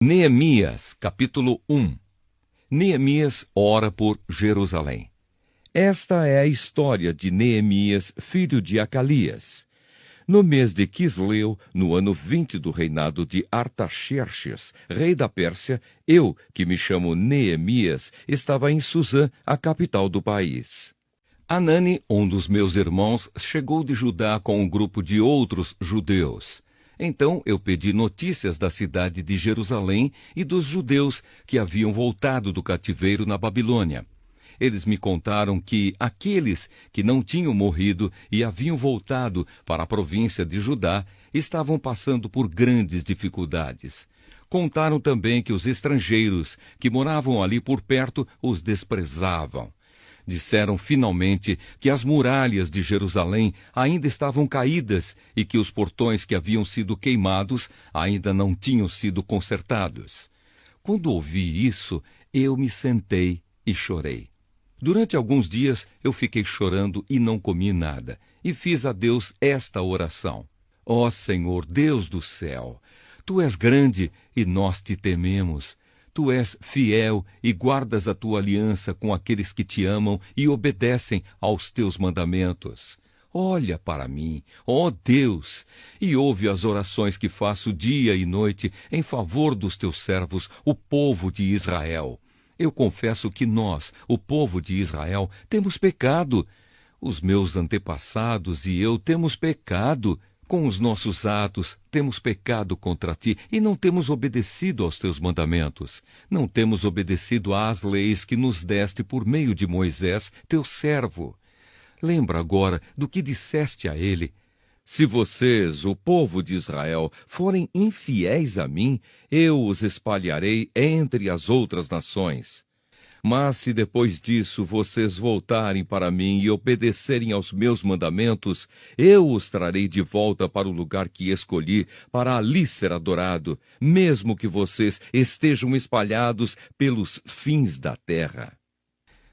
Neemias, capítulo 1. Neemias ora por Jerusalém. Esta é a história de Neemias, filho de Acalias. No mês de Quisleu, no ano 20 do reinado de Artaxerxes, rei da Pérsia, eu, que me chamo Neemias, estava em Suzã, a capital do país. Anani, um dos meus irmãos, chegou de Judá com um grupo de outros judeus. Então eu pedi notícias da cidade de Jerusalém e dos judeus que haviam voltado do cativeiro na Babilônia. Eles me contaram que aqueles que não tinham morrido e haviam voltado para a província de Judá estavam passando por grandes dificuldades. Contaram também que os estrangeiros que moravam ali por perto os desprezavam. Disseram finalmente que as muralhas de Jerusalém ainda estavam caídas e que os portões que haviam sido queimados ainda não tinham sido consertados. Quando ouvi isso, eu me sentei e chorei. Durante alguns dias eu fiquei chorando e não comi nada, e fiz a Deus esta oração: Ó Senhor, Deus do céu, Tu és grande e nós te tememos. Tu és fiel e guardas a tua aliança com aqueles que te amam e obedecem aos teus mandamentos. Olha para mim, ó Deus, e ouve as orações que faço dia e noite em favor dos teus servos, o povo de Israel. Eu confesso que nós, o povo de Israel, temos pecado. Os meus antepassados e eu temos pecado. Com os nossos atos, temos pecado contra ti e não temos obedecido aos teus mandamentos. Não temos obedecido às leis que nos deste por meio de Moisés, teu servo. Lembra agora do que disseste a ele: se vocês, o povo de Israel, forem infiéis a mim, eu os espalharei entre as outras nações. Mas se depois disso vocês voltarem para mim e obedecerem aos meus mandamentos, eu os trarei de volta para o lugar que escolhi, para ali ser adorado, mesmo que vocês estejam espalhados pelos fins da terra.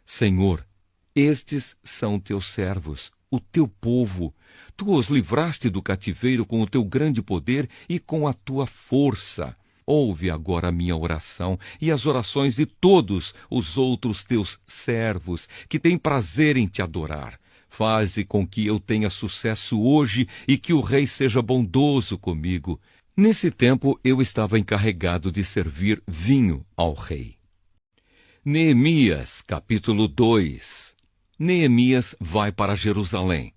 Senhor, estes são teus servos, o teu povo. Tu os livraste do cativeiro com o teu grande poder e com a tua força. Ouve agora a minha oração e as orações de todos os outros teus servos, que têm prazer em te adorar. Faze com que eu tenha sucesso hoje e que o rei seja bondoso comigo. Nesse tempo eu estava encarregado de servir vinho ao rei. Neemias, capítulo 2. Neemias vai para Jerusalém.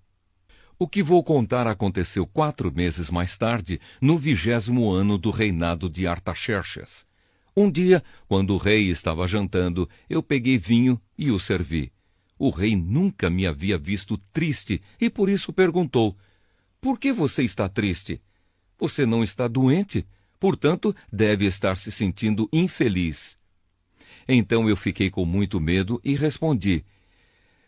O que vou contar aconteceu 4 meses mais tarde, no 20º ano do reinado de Artaxerxes. Um dia, quando o rei estava jantando, eu peguei vinho e o servi. O rei nunca me havia visto triste e por isso perguntou: por que você está triste? Você não está doente, portanto, deve estar se sentindo infeliz. Então eu fiquei com muito medo e respondi: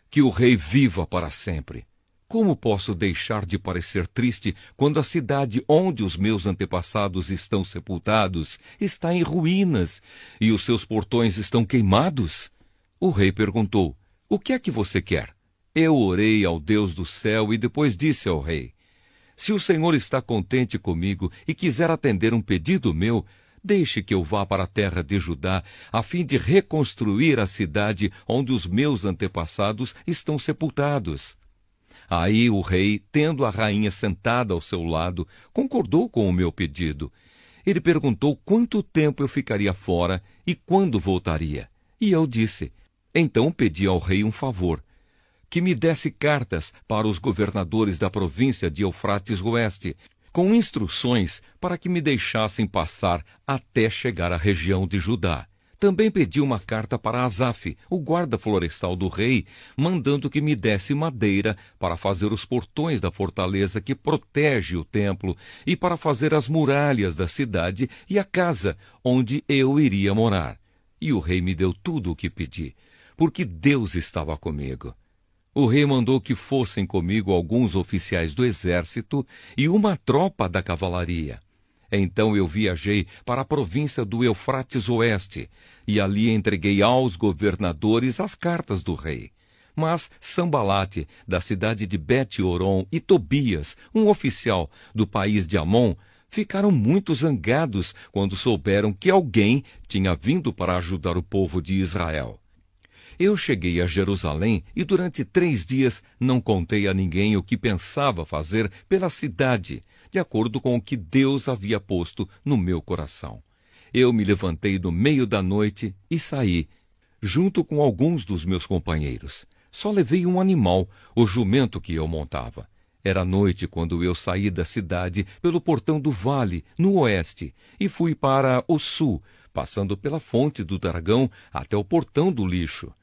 que o rei viva para sempre. Como posso deixar de parecer triste quando a cidade onde os meus antepassados estão sepultados está em ruínas e os seus portões estão queimados? O rei perguntou: o que é que você quer? Eu orei ao Deus do céu e depois disse ao rei: se o Senhor está contente comigo e quiser atender um pedido meu, deixe que eu vá para a terra de Judá, a fim de reconstruir a cidade onde os meus antepassados estão sepultados. Aí o rei, tendo a rainha sentada ao seu lado, concordou com o meu pedido. Ele perguntou quanto tempo eu ficaria fora e quando voltaria. E eu disse: então pedi ao rei um favor, que me desse cartas para os governadores da província de Eufrates-Oeste, com instruções para que me deixassem passar até chegar à região de Judá. Também pedi uma carta para Asaf, o guarda florestal do rei, mandando que me desse madeira para fazer os portões da fortaleza que protege o templo e para fazer as muralhas da cidade e a casa onde eu iria morar. E o rei me deu tudo o que pedi, porque Deus estava comigo. O rei mandou que fossem comigo alguns oficiais do exército e uma tropa da cavalaria. Então eu viajei para a província do Eufrates-Oeste, e ali entreguei aos governadores as cartas do rei. Mas Sambalate, da cidade de Bet-Horon, e Tobias, um oficial do país de Amon, ficaram muito zangados quando souberam que alguém tinha vindo para ajudar o povo de Israel. Eu cheguei a Jerusalém e durante 3 dias não contei a ninguém o que pensava fazer pela cidade, de acordo com o que Deus havia posto no meu coração. Eu me levantei no meio da noite e saí, junto com alguns dos meus companheiros. Só levei um animal, o jumento que eu montava. Era noite quando eu saí da cidade pelo portão do vale, no oeste, e fui para o sul, passando pela fonte do dragão até o portão do lixo.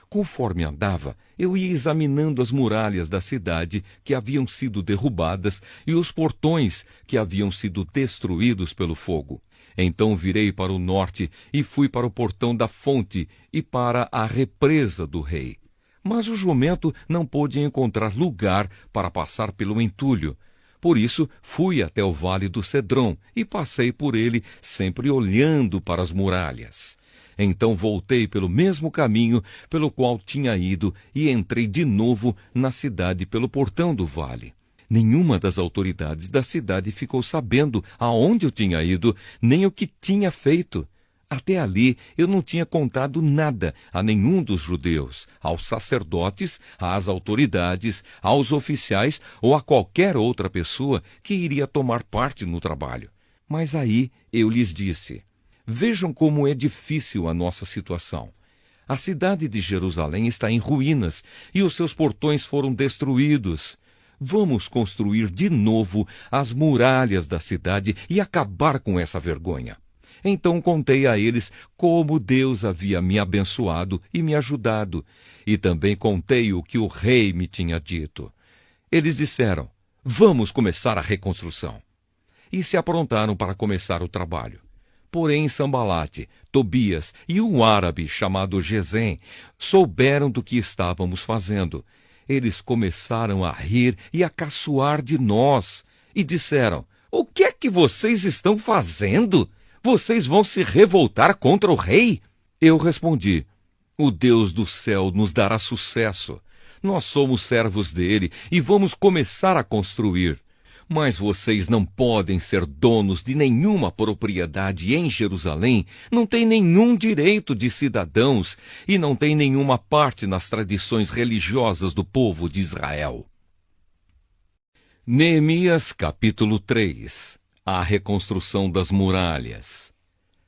Conforme andava, eu ia examinando as muralhas da cidade que haviam sido derrubadas e os portões que haviam sido destruídos pelo fogo. Então virei para o norte e fui para o portão da fonte e para a represa do rei. Mas o jumento não pôde encontrar lugar para passar pelo entulho. Por isso, fui até o vale do Cedron e passei por ele, sempre olhando para as muralhas. Então voltei pelo mesmo caminho pelo qual tinha ido e entrei de novo na cidade pelo portão do vale. Nenhuma das autoridades da cidade ficou sabendo aonde eu tinha ido, nem o que tinha feito. Até ali eu não tinha contado nada a nenhum dos judeus, aos sacerdotes, às autoridades, aos oficiais ou a qualquer outra pessoa que iria tomar parte no trabalho. Mas aí eu lhes disse: vejam como é difícil a nossa situação. A cidade de Jerusalém está em ruínas e os seus portões foram destruídos. Vamos construir de novo as muralhas da cidade e acabar com essa vergonha. Então contei a eles como Deus havia me abençoado e me ajudado, e também contei o que o rei me tinha dito. Eles disseram: vamos começar a reconstrução. E se aprontaram para começar o trabalho. Porém, Sambalate, Tobias e um árabe chamado Gesem souberam do que estávamos fazendo. Eles começaram a rir e a caçoar de nós, e disseram: o que é que vocês estão fazendo? Vocês vão se revoltar contra o rei? Eu respondi: o Deus do céu nos dará sucesso. Nós somos servos dele e vamos começar a construir. Mas vocês não podem ser donos de nenhuma propriedade em Jerusalém, não têm nenhum direito de cidadãos e não têm nenhuma parte nas tradições religiosas do povo de Israel. Neemias capítulo 3. A reconstrução das muralhas.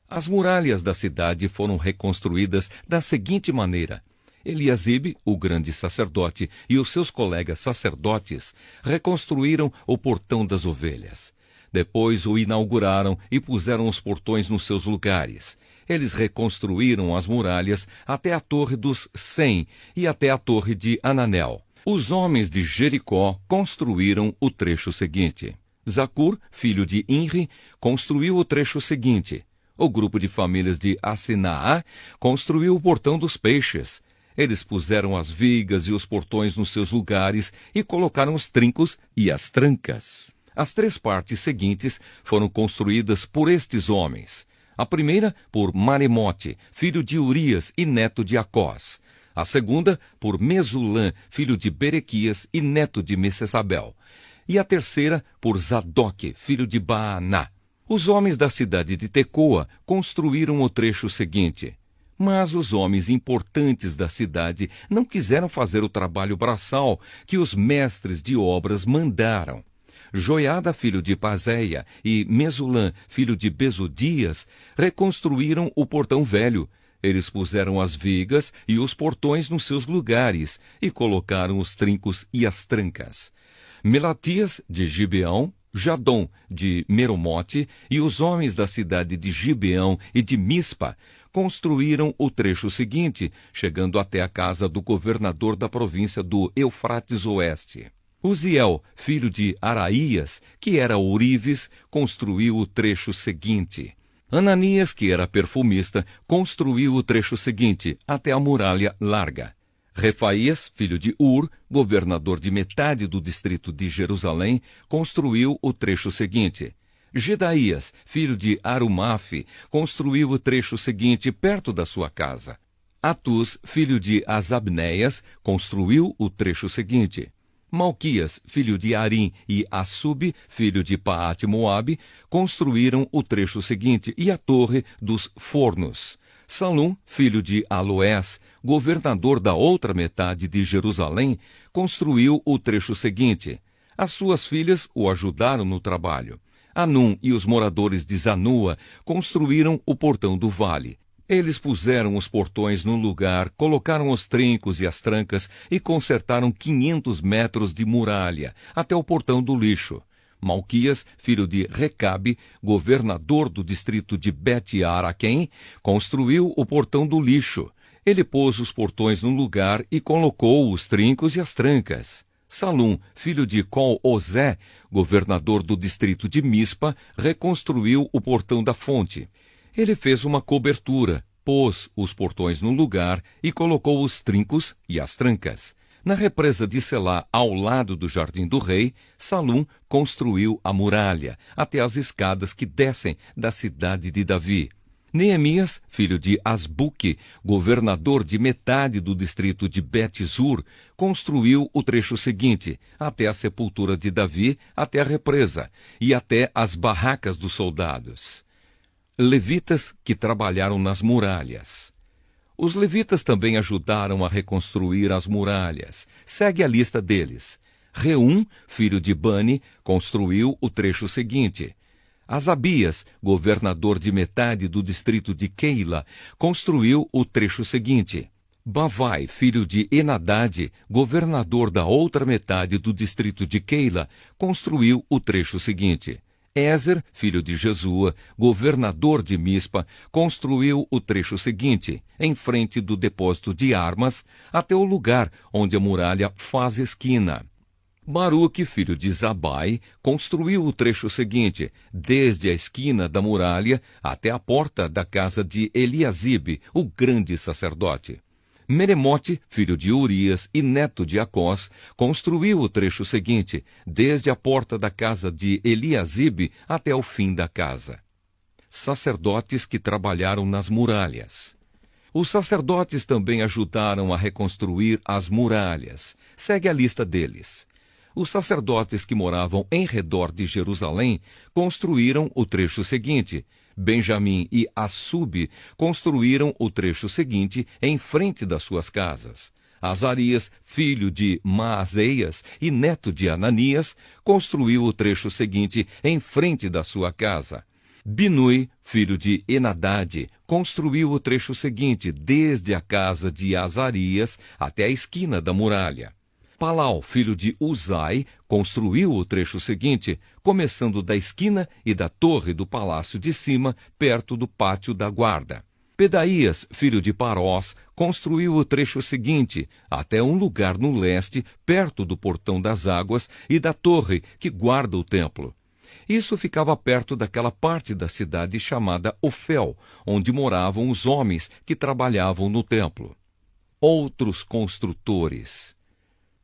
As muralhas da cidade foram reconstruídas da seguinte maneira: Eliasibe, o grande sacerdote, e os seus colegas sacerdotes reconstruíram o portão das ovelhas. Depois o inauguraram e puseram os portões nos seus lugares. Eles reconstruíram as muralhas até a Torre dos 100 e até a Torre de Ananel. Os homens de Jericó construíram o trecho seguinte. Zacur, filho de Inri, construiu o trecho seguinte. O grupo de famílias de Assinaá construiu o portão dos peixes. Eles puseram as vigas e os portões nos seus lugares e colocaram os trincos e as trancas. As 3 partes seguintes foram construídas por estes homens. A primeira por Maremote, filho de Urias e neto de Acós. A segunda por Mesulã, filho de Berequias e neto de Messesabel. E a terceira por Zadok, filho de Baaná. Os homens da cidade de Tecoa construíram o trecho seguinte. Mas os homens importantes da cidade não quiseram fazer o trabalho braçal que os mestres de obras mandaram. Joiada, filho de Pazéia, e Mesulã, filho de Besodias, reconstruíram o portão velho. Eles puseram as vigas e os portões nos seus lugares e colocaram os trincos e as trancas. Melatias, de Gibeão, Jadom, de Meromote, e os homens da cidade de Gibeão e de Mispa construíram o trecho seguinte, chegando até a casa do governador da província do Eufrates Oeste. Uziel, filho de Araías, que era ourives, construiu o trecho seguinte. Ananias, que era perfumista, construiu o trecho seguinte, até a muralha larga. Refaías, filho de Ur, governador de metade do distrito de Jerusalém, construiu o trecho seguinte. Gedaías, filho de Arumafe, construiu o trecho seguinte perto da sua casa. Atus, filho de Asabneias, construiu o trecho seguinte. Malquias, filho de Arim, e Assub, filho de Paate-Moabe, construíram o trecho seguinte e a torre dos fornos. Salum, filho de Aloés, governador da outra metade de Jerusalém, construiu o trecho seguinte. As suas filhas o ajudaram no trabalho. Anum e os moradores de Zanua construíram o portão do vale. Eles puseram os portões no lugar, colocaram os trincos e as trancas e consertaram 500 metros de muralha, até o portão do lixo. Malquias, filho de Recabe, governador do distrito de Bet-Araquém, construiu o portão do lixo. Ele pôs os portões no lugar e colocou os trincos e as trancas. Salum, filho de Col-Ozé, governador do distrito de Mispa, reconstruiu o portão da fonte. Ele fez uma cobertura, pôs os portões no lugar e colocou os trincos e as trancas. Na represa de Selá, ao lado do jardim do rei, Salum construiu a muralha, até as escadas que descem da cidade de Davi. Neemias, filho de Asbuque, governador de metade do distrito de Bet-Zur, construiu o trecho seguinte, até a sepultura de Davi, até a represa, e até as barracas dos soldados. Levitas que trabalharam nas muralhas. Os levitas também ajudaram a reconstruir as muralhas. Segue a lista deles. Reum, filho de Bani, construiu o trecho seguinte. Asabias, governador de metade do distrito de Keila, construiu o trecho seguinte. Bavai, filho de Enadade, governador da outra metade do distrito de Keila, construiu o trecho seguinte. Ézer, filho de Jesua, governador de Mispa, construiu o trecho seguinte, em frente do depósito de armas, até o lugar onde a muralha faz esquina. Baruque, filho de Zabai, construiu o trecho seguinte, desde a esquina da muralha até a porta da casa de Eliasibe, o grande sacerdote. Meremote, filho de Urias e neto de Acós, construiu o trecho seguinte, desde a porta da casa de Eliasibe até o fim da casa. Sacerdotes que trabalharam nas muralhas. Os sacerdotes também ajudaram a reconstruir as muralhas. Segue a lista deles. Os sacerdotes que moravam em redor de Jerusalém construíram o trecho seguinte. Benjamim e Assub construíram o trecho seguinte em frente das suas casas. Azarias, filho de Maazeias e neto de Ananias, construiu o trecho seguinte em frente da sua casa. Binui, filho de Enadade, construiu o trecho seguinte desde a casa de Azarias até a esquina da muralha. Palau, filho de Uzai, construiu o trecho seguinte, começando da esquina e da torre do palácio de cima, perto do pátio da guarda. Pedaías, filho de Parós, construiu o trecho seguinte, até um lugar no leste, perto do portão das águas e da torre que guarda o templo. Isso ficava perto daquela parte da cidade chamada Ofel, onde moravam os homens que trabalhavam no templo. Outros construtores.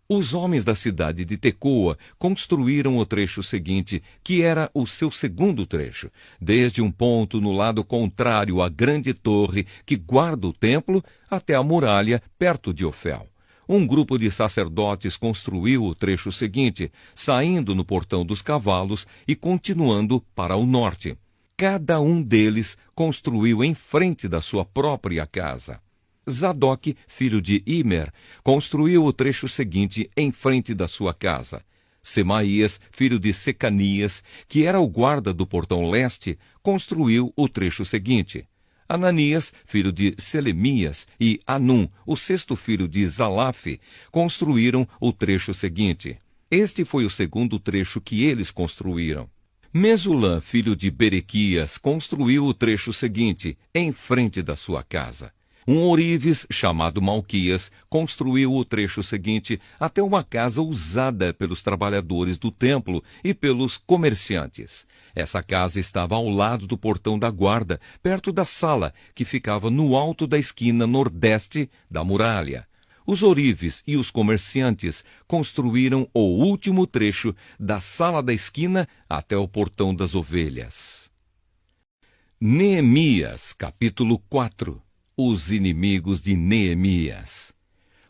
Os homens da cidade de Tecoa construíram o trecho seguinte, que era o seu segundo trecho, desde um ponto no lado contrário à grande torre que guarda o templo até a muralha perto de Ofel. Um grupo de sacerdotes construiu o trecho seguinte, saindo no portão dos cavalos e continuando para o norte. Cada um deles construiu em frente da sua própria casa. Zadok, filho de Imer, construiu o trecho seguinte em frente da sua casa. Semaías, filho de Secanias, que era o guarda do portão leste, construiu o trecho seguinte. Ananias, filho de Selemias, e Anum, o sexto filho de Zalaf, construíram o trecho seguinte. Este foi o segundo trecho que eles construíram. Mesulã, filho de Berequias, construiu o trecho seguinte, em frente da sua casa. Um ourives, chamado Malquias, construiu o trecho seguinte até uma casa usada pelos trabalhadores do templo e pelos comerciantes. Essa casa estava ao lado do portão da guarda, perto da sala, que ficava no alto da esquina nordeste da muralha. Os ourives e os comerciantes construíram o último trecho da sala da esquina até o portão das ovelhas. Neemias, capítulo 4. Os inimigos de Neemias.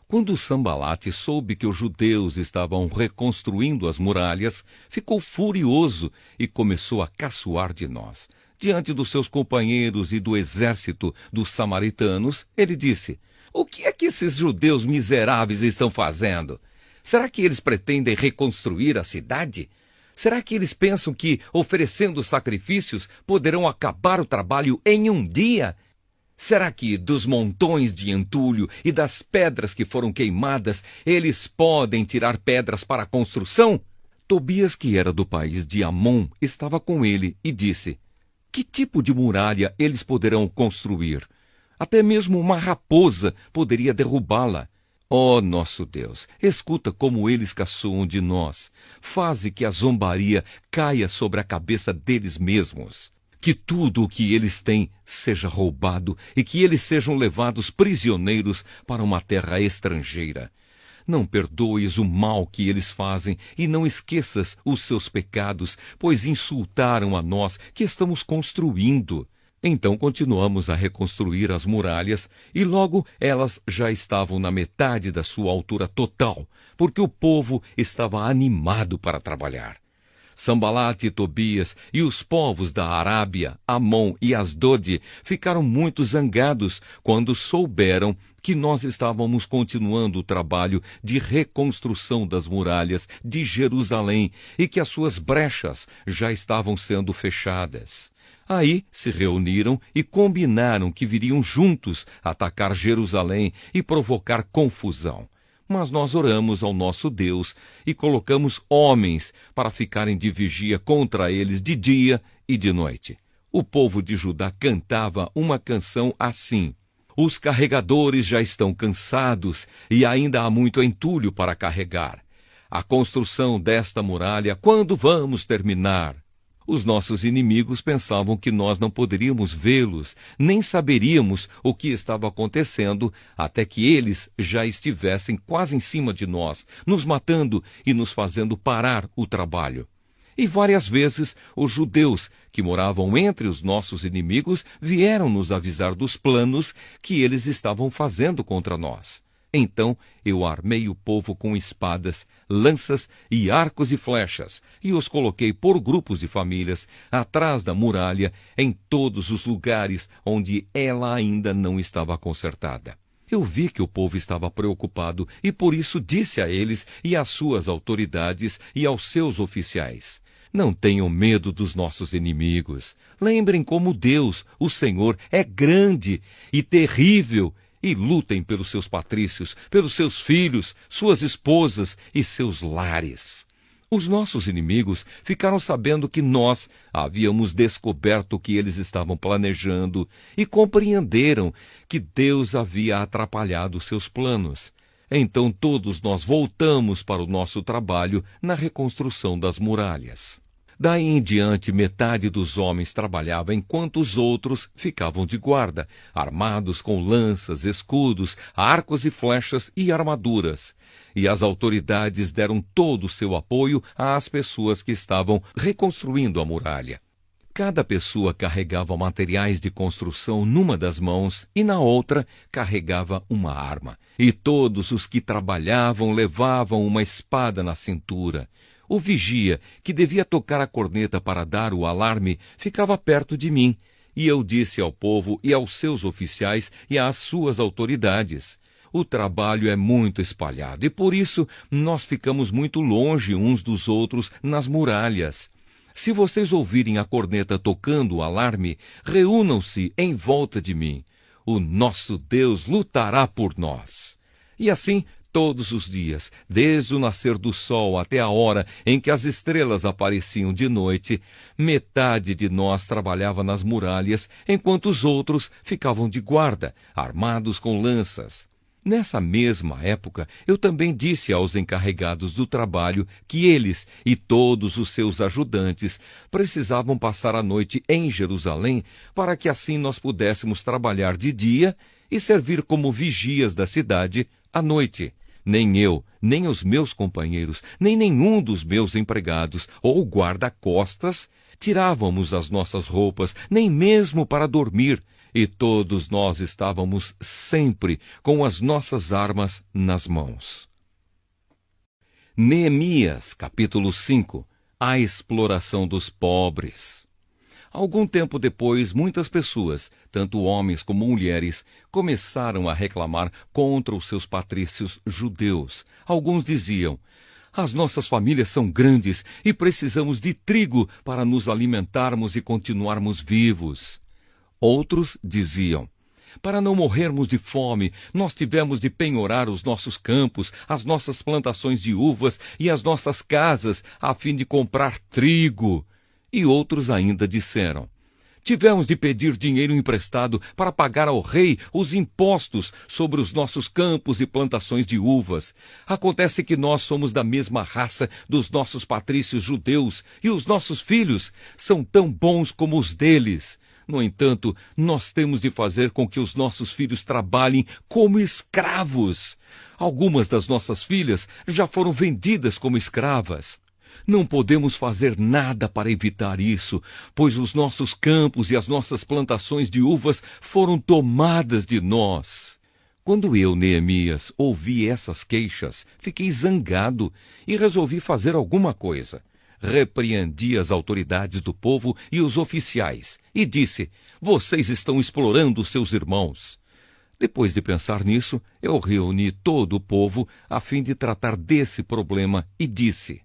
Quando Sambalate soube que os judeus estavam reconstruindo as muralhas, ficou furioso e começou a caçoar de nós. Diante dos seus companheiros e do exército dos samaritanos, ele disse: "O que é que esses judeus miseráveis estão fazendo? Será que eles pretendem reconstruir a cidade? Será que eles pensam que, oferecendo sacrifícios, poderão acabar o trabalho em um dia? Será que, dos montões de entulho e das pedras que foram queimadas, eles podem tirar pedras para a construção?" Tobias, que era do país de Amon, estava com ele e disse: "Que tipo de muralha eles poderão construir? Até mesmo uma raposa poderia derrubá-la. Ó nosso Deus, escuta como eles caçoam de nós. Faze que a zombaria caia sobre a cabeça deles mesmos. Que tudo o que eles têm seja roubado e que eles sejam levados prisioneiros para uma terra estrangeira. Não perdoes o mal que eles fazem e não esqueças os seus pecados, pois insultaram a nós que estamos construindo." Então continuamos a reconstruir as muralhas e logo elas já estavam na metade da sua altura total, porque o povo estava animado para trabalhar. Sambalate e Tobias e os povos da Arábia, Amon e Asdode ficaram muito zangados quando souberam que nós estávamos continuando o trabalho de reconstrução das muralhas de Jerusalém e que as suas brechas já estavam sendo fechadas. Aí se reuniram e combinaram que viriam juntos atacar Jerusalém e provocar confusão. Mas nós oramos ao nosso Deus e colocamos homens para ficarem de vigia contra eles de dia e de noite. O povo de Judá cantava uma canção assim: "Os carregadores já estão cansados e ainda há muito entulho para carregar. A construção desta muralha, quando vamos terminar?" Os nossos inimigos pensavam que nós não poderíamos vê-los, nem saberíamos o que estava acontecendo, até que eles já estivessem quase em cima de nós, nos matando e nos fazendo parar o trabalho. E várias vezes os judeus, que moravam entre os nossos inimigos, vieram nos avisar dos planos que eles estavam fazendo contra nós. Então eu armei o povo com espadas, lanças e arcos e flechas, e os coloquei por grupos de famílias, atrás da muralha, em todos os lugares onde ela ainda não estava consertada. Eu vi que o povo estava preocupado e por isso disse a eles e às suas autoridades e aos seus oficiais: "Não tenham medo dos nossos inimigos. Lembrem como Deus, o Senhor, é grande e terrível, e lutem pelos seus patrícios, pelos seus filhos, suas esposas e seus lares." Os nossos inimigos ficaram sabendo que nós havíamos descoberto o que eles estavam planejando e compreenderam que Deus havia atrapalhado seus planos. Então todos nós voltamos para o nosso trabalho na reconstrução das muralhas. Daí em diante, metade dos homens trabalhava enquanto os outros ficavam de guarda, armados com lanças, escudos, arcos e flechas e armaduras. E as autoridades deram todo o seu apoio às pessoas que estavam reconstruindo a muralha. Cada pessoa carregava materiais de construção numa das mãos e na outra carregava uma arma. E todos os que trabalhavam levavam uma espada na cintura. O vigia, que devia tocar a corneta para dar o alarme, ficava perto de mim, e eu disse ao povo e aos seus oficiais e às suas autoridades: "O trabalho é muito espalhado e por isso nós ficamos muito longe uns dos outros nas muralhas. Se vocês ouvirem a corneta tocando o alarme, reúnam-se em volta de mim. O nosso Deus lutará por nós." E assim, todos os dias, desde o nascer do sol até a hora em que as estrelas apareciam de noite, metade de nós trabalhava nas muralhas, enquanto os outros ficavam de guarda, armados com lanças. Nessa mesma época, eu também disse aos encarregados do trabalho que eles e todos os seus ajudantes precisavam passar a noite em Jerusalém para que assim nós pudéssemos trabalhar de dia e servir como vigias da cidade à noite. Nem eu, nem os meus companheiros, nem nenhum dos meus empregados ou guarda-costas tirávamos as nossas roupas, nem mesmo para dormir. e todos nós estávamos sempre com as nossas armas nas mãos. Neemias, capítulo 5. A exploração dos pobres. Algum tempo depois, muitas pessoas, tanto homens como mulheres, começaram a reclamar contra os seus patrícios judeus. Alguns diziam: as nossas famílias são grandes e precisamos de trigo para nos alimentarmos e continuarmos vivos. Outros diziam: para não morrermos de fome, nós tivemos de penhorar os nossos campos, as nossas plantações de uvas e as nossas casas, a fim de comprar trigo. E outros ainda disseram: tivemos de pedir dinheiro emprestado para pagar ao rei os impostos sobre os nossos campos e plantações de uvas. Acontece que nós somos da mesma raça dos nossos patrícios judeus, e os nossos filhos são tão bons como os deles. No entanto, nós temos de fazer com que os nossos filhos trabalhem como escravos. Algumas das nossas filhas já foram vendidas como escravas. Não podemos fazer nada para evitar isso, pois os nossos campos e as nossas plantações de uvas foram tomadas de nós. Quando eu, Neemias, ouvi essas queixas, fiquei zangado e resolvi fazer alguma coisa. Repreendi as autoridades do povo e os oficiais e disse: vocês estão explorando seus irmãos. Depois de pensar nisso, eu reuni todo o povo a fim de tratar desse problema e disse: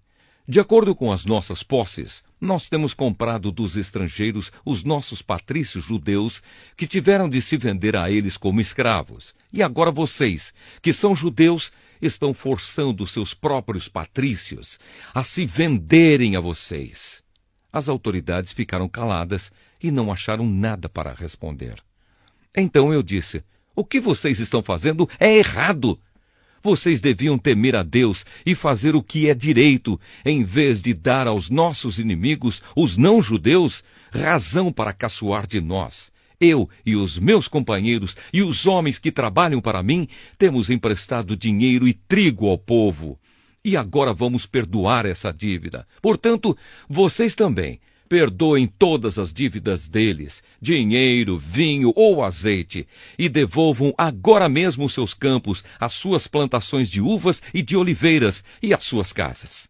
de acordo com as nossas posses, nós temos comprado dos estrangeiros os nossos patrícios judeus que tiveram de se vender a eles como escravos. E agora vocês, que são judeus, estão forçando seus próprios patrícios a se venderem a vocês. As autoridades ficaram caladas e não acharam nada para responder. Então eu disse: o que vocês estão fazendo é errado. Vocês deviam temer a Deus e fazer o que é direito, em vez de dar aos nossos inimigos, os não-judeus, razão para caçoar de nós. Eu e os meus companheiros e os homens que trabalham para mim temos emprestado dinheiro e trigo ao povo. E agora vamos perdoar essa dívida. Portanto, vocês também perdoem todas as dívidas deles, dinheiro, vinho ou azeite, e devolvam agora mesmo os seus campos, as suas plantações de uvas e de oliveiras e as suas casas.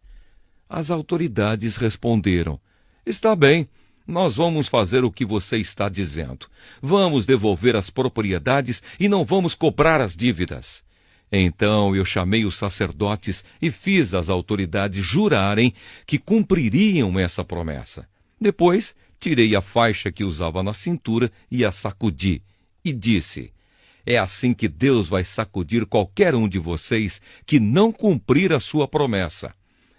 As autoridades responderam: está bem, nós vamos fazer o que você está dizendo. Vamos devolver as propriedades e não vamos cobrar as dívidas. Então eu chamei os sacerdotes e fiz as autoridades jurarem que cumpririam essa promessa. Depois, tirei a faixa que usava na cintura e a sacudi, e disse: é assim que Deus vai sacudir qualquer um de vocês que não cumprir a sua promessa.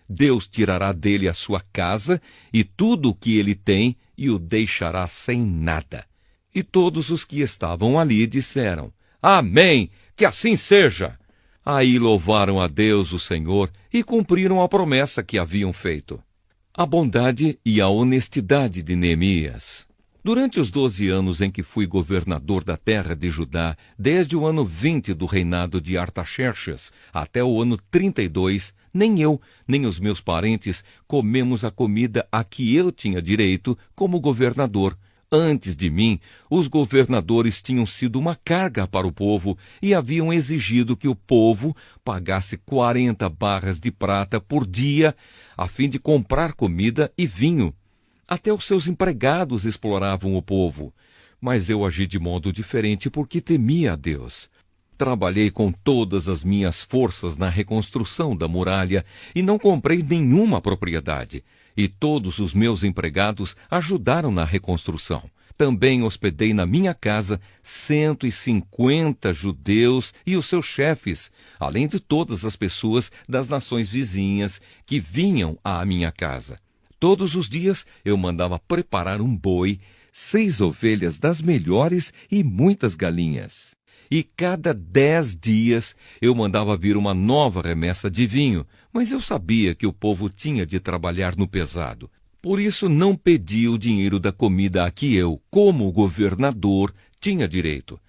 Deus tirará dele a sua casa e tudo o que ele tem e o deixará sem nada. E todos os que estavam ali disseram: amém, que assim seja. Aí louvaram a Deus, o Senhor, e cumpriram a promessa que haviam feito. A bondade e a honestidade de Neemias. Durante os 12 anos em que fui governador da terra de Judá, desde o ano 20 do reinado de Artaxerxes até o ano 32, nem eu, nem os meus parentes comemos a comida a que eu tinha direito como governador. Antes de mim, os governadores tinham sido uma carga para o povo e haviam exigido que o povo pagasse 40 barras de prata por dia, a fim de comprar comida e vinho. Até os seus empregados exploravam o povo. Mas eu agi de modo diferente porque temia a Deus. Trabalhei com todas as minhas forças na reconstrução da muralha e não comprei nenhuma propriedade. E todos os meus empregados ajudaram na reconstrução. Também hospedei na minha casa 150 judeus e os seus chefes, além de todas as pessoas das nações vizinhas que vinham à minha casa. Todos os dias eu mandava preparar um boi, 6 ovelhas das melhores e muitas galinhas. E cada 10 dias eu mandava vir uma nova remessa de vinho, mas eu sabia que o povo tinha de trabalhar no pesado. Por isso não pedi o dinheiro da comida a que eu, como governador, tinha direito.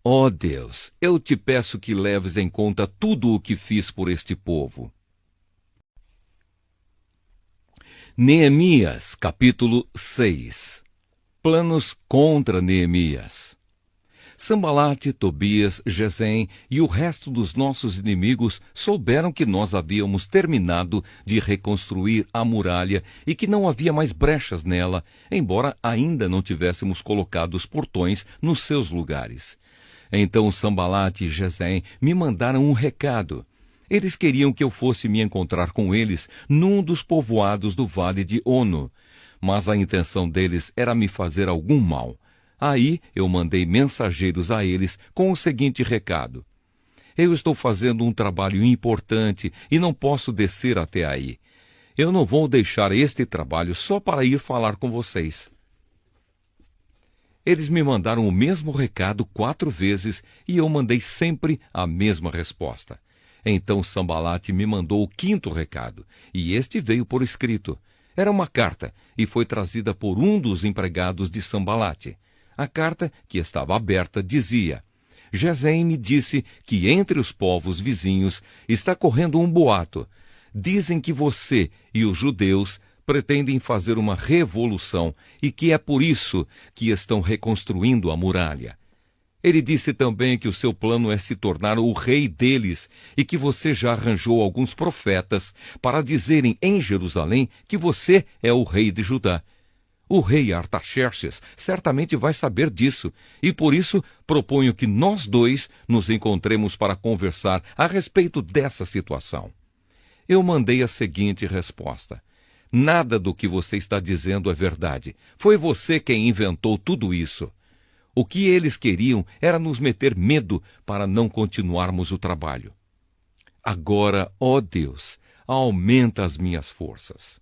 Ó Deus, eu te peço que leves em conta tudo o que fiz por este povo. Neemias, capítulo 6. Planos contra Neemias. Sambalate, Tobias, Gesem e o resto dos nossos inimigos souberam que nós havíamos terminado de reconstruir a muralha e que não havia mais brechas nela, embora ainda não tivéssemos colocado os portões nos seus lugares. Então Sambalate e Gesem me mandaram um recado. Eles queriam que eu fosse me encontrar com eles num dos povoados do vale de Ono, mas a intenção deles era me fazer algum mal. Aí eu mandei mensageiros a eles com o seguinte recado: eu estou fazendo um trabalho importante e não posso descer até aí. Eu não vou deixar este trabalho só para ir falar com vocês. Eles me mandaram o mesmo recado 4 vezes e eu mandei sempre a mesma resposta. Então Sambalate me mandou o 5º recado, e este veio por escrito. Era uma carta e foi trazida por um dos empregados de Sambalate. A carta, que estava aberta, dizia: Gesem me disse que entre os povos vizinhos está correndo um boato. Dizem que você e os judeus pretendem fazer uma revolução e que é por isso que estão reconstruindo a muralha. Ele disse também que o seu plano é se tornar o rei deles e que você já arranjou alguns profetas para dizerem em Jerusalém que você é o rei de Judá. O rei Artaxerxes certamente vai saber disso, e por isso proponho que nós dois nos encontremos para conversar a respeito dessa situação. Eu mandei a seguinte resposta: nada do que você está dizendo é verdade. Foi você quem inventou tudo isso. O que eles queriam era nos meter medo para não continuarmos o trabalho. Agora, ó Deus, aumenta as minhas forças.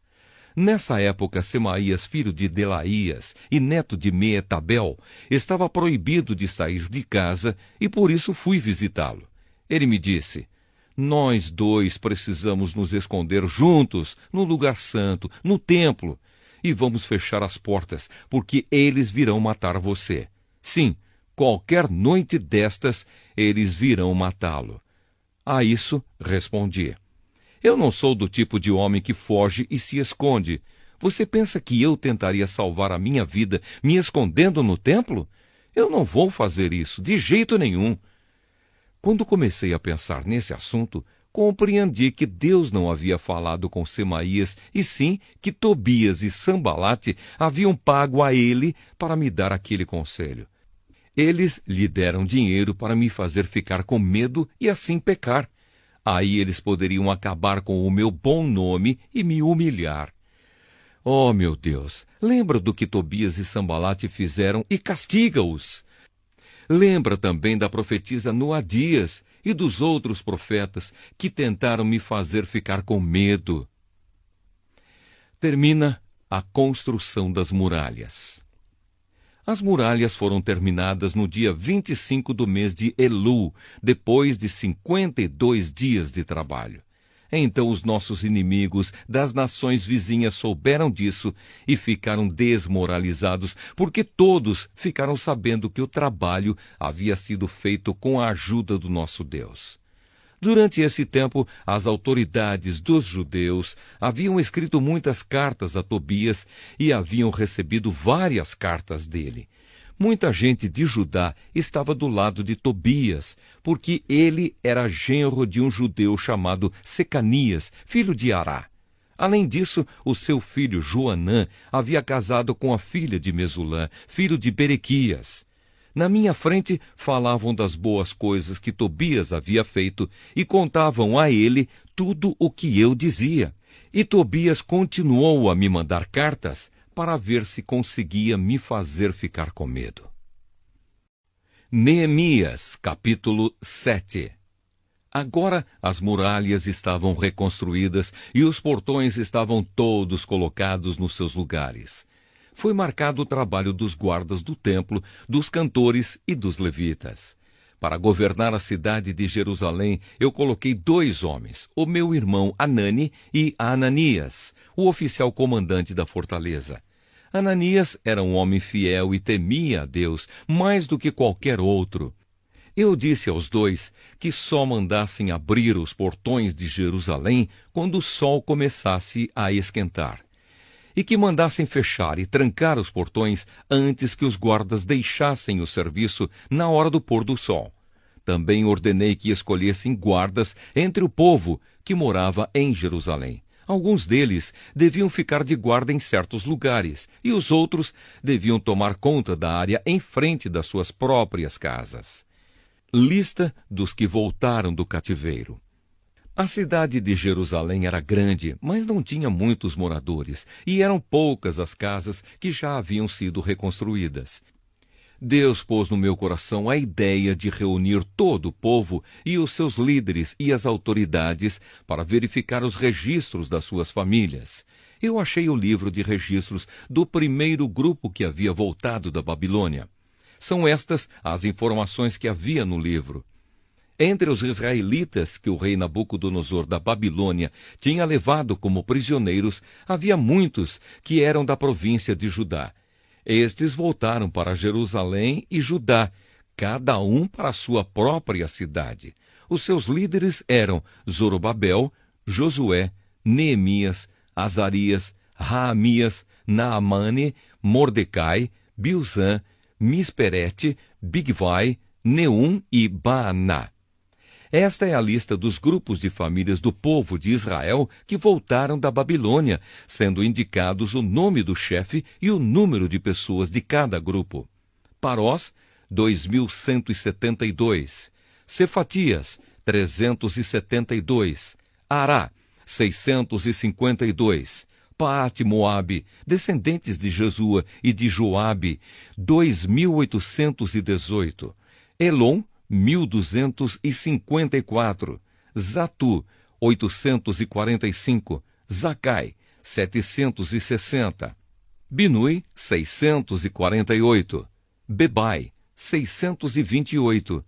Nessa época, Semaías, filho de Delaías e neto de Meetabel, estava proibido de sair de casa e por isso fui visitá-lo. Ele me disse: nós dois precisamos nos esconder juntos no lugar santo, no templo, e vamos fechar as portas, porque eles virão matar você. Sim, qualquer noite destas, eles virão matá-lo. A isso respondi: eu não sou do tipo de homem que foge e se esconde. Você pensa que eu tentaria salvar a minha vida me escondendo no templo? Eu não vou fazer isso, de jeito nenhum. Quando comecei a pensar nesse assunto, compreendi que Deus não havia falado com Semaías, e sim que Tobias e Sambalate haviam pago a ele para me dar aquele conselho. Eles lhe deram dinheiro para me fazer ficar com medo e assim pecar. Aí eles poderiam acabar com o meu bom nome e me humilhar. Oh, meu Deus, lembra do que Tobias e Sambalate fizeram e castiga-os. Lembra também da profetisa Noadias e dos outros profetas que tentaram me fazer ficar com medo. Termina a construção das muralhas. As muralhas foram terminadas no dia 25 do mês de Elu, depois de 52 dias de trabalho. Então os nossos inimigos das nações vizinhas souberam disso e ficaram desmoralizados, porque todos ficaram sabendo que o trabalho havia sido feito com a ajuda do nosso Deus. Durante esse tempo, as autoridades dos judeus haviam escrito muitas cartas a Tobias e haviam recebido várias cartas dele. Muita gente de Judá estava do lado de Tobias, porque ele era genro de um judeu chamado Secanias, filho de Ará. Além disso, o seu filho Joanã havia casado com a filha de Mesulã, filho de Berequias. Na minha frente falavam das boas coisas que Tobias havia feito e contavam a ele tudo o que eu dizia. E Tobias continuou a me mandar cartas para ver se conseguia me fazer ficar com medo. Neemias, capítulo 7. Agora as muralhas estavam reconstruídas e os portões estavam todos colocados nos seus lugares. Foi marcado o trabalho dos guardas do templo, dos cantores e dos levitas. Para governar a cidade de Jerusalém, eu coloquei 2 homens, o meu irmão Anani e Ananias, o oficial comandante da fortaleza. Ananias era um homem fiel e temia a Deus mais do que qualquer outro. Eu disse aos 2 que só mandassem abrir os portões de Jerusalém quando o sol começasse a esquentar. e que mandassem fechar e trancar os portões antes que os guardas deixassem o serviço na hora do pôr do sol. Também ordenei que escolhessem guardas entre o povo que morava em Jerusalém. Alguns deles deviam ficar de guarda em certos lugares, e os outros deviam tomar conta da área em frente das suas próprias casas. Lista dos que voltaram do cativeiro. A cidade de Jerusalém era grande, mas não tinha muitos moradores, e eram poucas as casas que já haviam sido reconstruídas. Deus pôs no meu coração a ideia de reunir todo o povo e os seus líderes e as autoridades para verificar os registros das suas famílias. Eu achei o livro de registros do primeiro grupo que havia voltado da Babilônia. São estas as informações que havia no livro. Entre os israelitas que o rei Nabucodonosor da Babilônia tinha levado como prisioneiros, havia muitos que eram da província de Judá. Estes voltaram para Jerusalém e Judá, cada um para a sua própria cidade. Os seus líderes eram Zorobabel, Josué, Neemias, Azarias, Raamias, Naamane, Mordecai, Bilzã, Misperete, Bigvai, Neum e Baaná. Esta é a lista dos grupos de famílias do povo de Israel que voltaram da Babilônia, sendo indicados o nome do chefe e o número de pessoas de cada grupo. Parós, 2.172. Cefatias, 372. Ará, 652. Paate-Moabe, descendentes de Jesua e de Joabe, 2.818. Elon, 1.254, Zatu, 845, Zacai, 760, Binui, 648, Bebai, 628,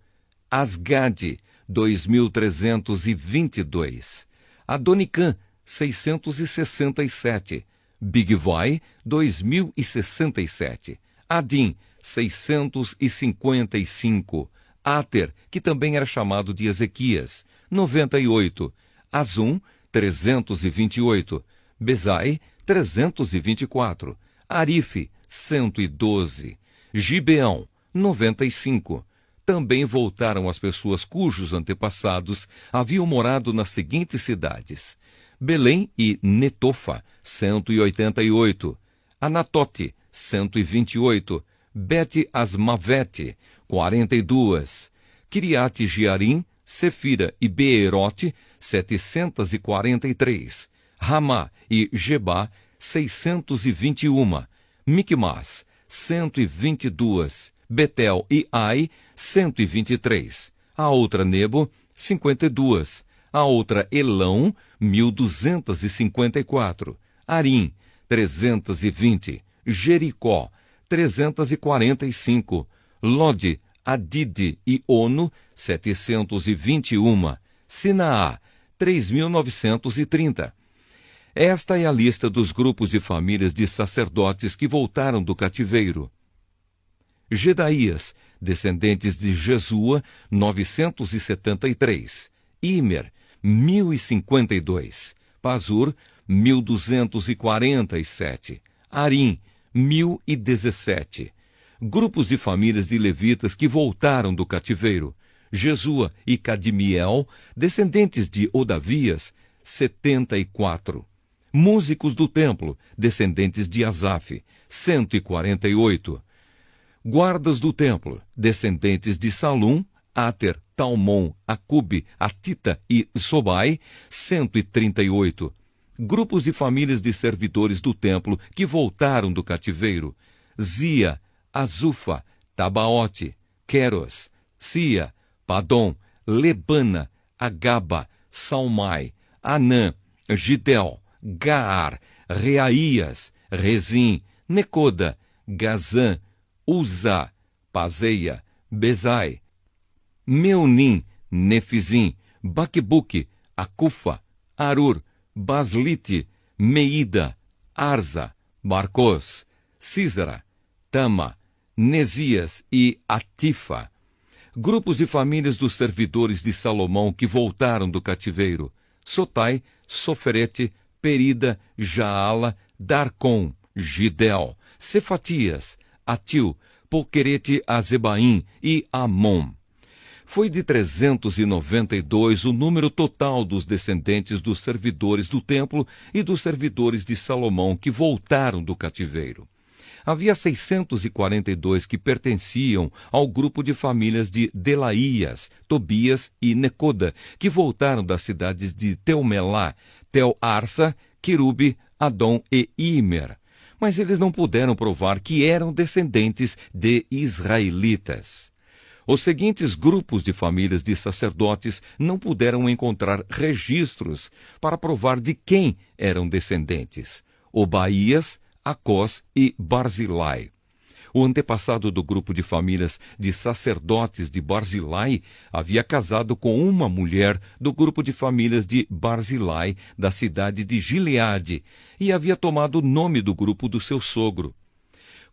Asgade, 2.322, Adonicã, 667, Bigvai, 2.067, Adim, 655, Ater, que também era chamado de Ezequias, 98, Azum, 328, Bezai, 324, Arife, 112, Gibeão, 95. Também voltaram as pessoas cujos antepassados haviam morado nas seguintes cidades: Belém e Netofa, 188, Anatote, 128, Bet-Asmavete, 42, Kiriat-Jearim, Sefira e Beerote, 743, Ramá e Gebá, 621, Micmas, 122, Betel e Ai, 123, a outra Nebo, 52, a outra Elão, 1.254, Arim, 320, Jericó, 345, Lode, Adide e Ono, 721, Sinaá, 3.930. Esta é a lista dos grupos de famílias de sacerdotes que voltaram do cativeiro. Gedaías, descendentes de Jesua, 973. Imer, 1.052. Pazur, 1.247. Arim, 1.017. Grupos de famílias de levitas que voltaram do cativeiro: Jesua e Cadmiel, descendentes de Odavias, 74. Músicos do templo, descendentes de Asaf, 148. Guardas do templo, descendentes de Salum, Ater, Talmon, Acube, Atita e Sobai, 138. Grupos de famílias de servidores do templo que voltaram do cativeiro: Zia, Azufa, Tabaote, Queros, Sia, Padom, Lebana, Agaba, Salmai, Anã, Gidel, Gaar, Reaías, Rezim, Necoda, Gazã, Uzá, Pazeia, Bezai, Meunim, Nefizim, Baquebuque, Acufa, Arur, Baslite, Meida, Arza, Barcos, Císara, Tama, Nesias e Atifa. Grupos e famílias dos servidores de Salomão que voltaram do cativeiro: Sotai, Soferete, Perida, Jaala, Darcom, Gidel, Cefatias, Atil, Poquerete-Azebaim e Amon. Foi de 392 o número total dos descendentes dos servidores do templo e dos servidores de Salomão que voltaram do cativeiro. Havia 642 que pertenciam ao grupo de famílias de Delaías, Tobias e Necoda, que voltaram das cidades de Teumelá, Tel-Arsa, Querube, Adom e Imer. Mas eles não puderam provar que eram descendentes de israelitas. Os seguintes grupos de famílias de sacerdotes não puderam encontrar registros para provar de quem eram descendentes: Obaías, Acós e Barzilai. O antepassado do grupo de famílias de sacerdotes de Barzilai havia casado com uma mulher do grupo de famílias de Barzilai, da cidade de Gileade, e havia tomado o nome do grupo do seu sogro.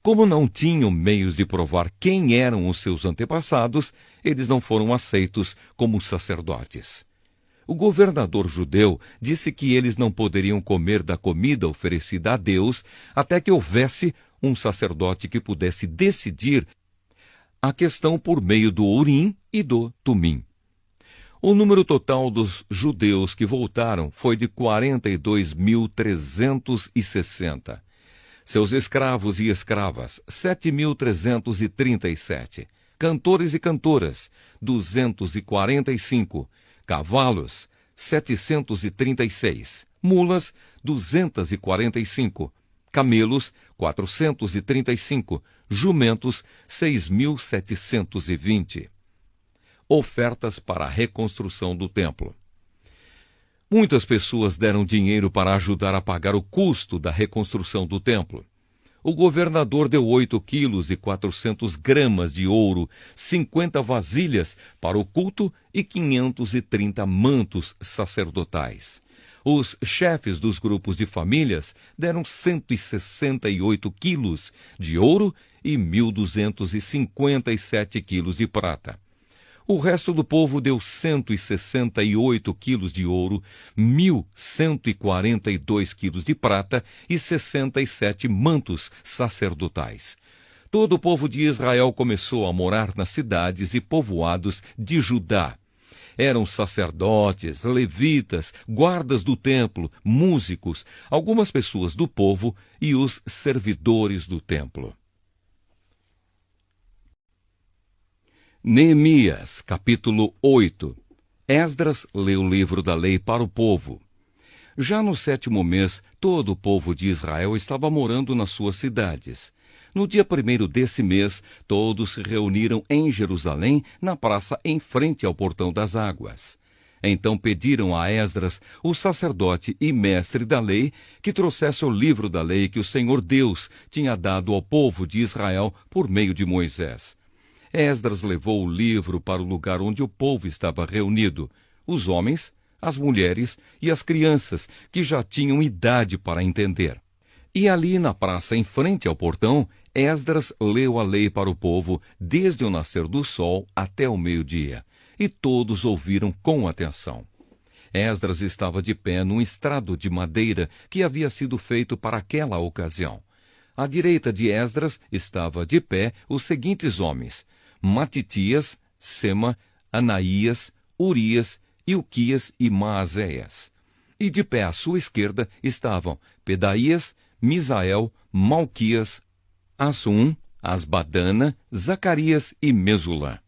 Como não tinham meios de provar quem eram os seus antepassados, eles não foram aceitos como sacerdotes. O governador judeu disse que eles não poderiam comer da comida oferecida a Deus até que houvesse um sacerdote que pudesse decidir a questão por meio do Urim e do Tumim. O número total dos judeus que voltaram foi de 42.360. Seus escravos e escravas, 7.337. Cantores e cantoras, 245. Cavalos, 736. Mulas, 245. Camelos, 435. Jumentos, 6.720. Ofertas para a reconstrução do templo. Muitas pessoas deram dinheiro para ajudar a pagar o custo da reconstrução do templo. O governador deu 8 quilos e 400 gramas de ouro, 50 vasilhas para o culto e 530 mantos sacerdotais. Os chefes dos grupos de famílias deram 168 quilos de ouro e 1.257 quilos de prata. O resto do povo deu 168 quilos de ouro, 1.142 quilos de prata e 67 mantos sacerdotais. Todo o povo de Israel começou a morar nas cidades e povoados de Judá. Eram sacerdotes, levitas, guardas do templo, músicos, algumas pessoas do povo e os servidores do templo. Neemias, capítulo 8. Esdras leu o livro da lei para o povo. Já no 7º mês, todo o povo de Israel estava morando nas suas cidades. No dia 1º desse mês, todos se reuniram em Jerusalém, na praça em frente ao Portão das Águas. Então pediram a Esdras, o sacerdote e mestre da lei, que trouxesse o livro da lei que o Senhor Deus tinha dado ao povo de Israel por meio de Moisés. Esdras levou o livro para o lugar onde o povo estava reunido, os homens, as mulheres e as crianças, que já tinham idade para entender. E ali na praça em frente ao portão, Esdras leu a lei para o povo desde o nascer do sol até o meio-dia, e todos ouviram com atenção. Esdras estava de pé num estrado de madeira que havia sido feito para aquela ocasião. À direita de Esdras estava de pé os seguintes homens: Matitias, Sema, Anaías, Urias, Ilquias e Maazéias. E de pé à sua esquerda estavam Pedaías, Misael, Malquias, Assum, Asbadana, Zacarias e Mesulã.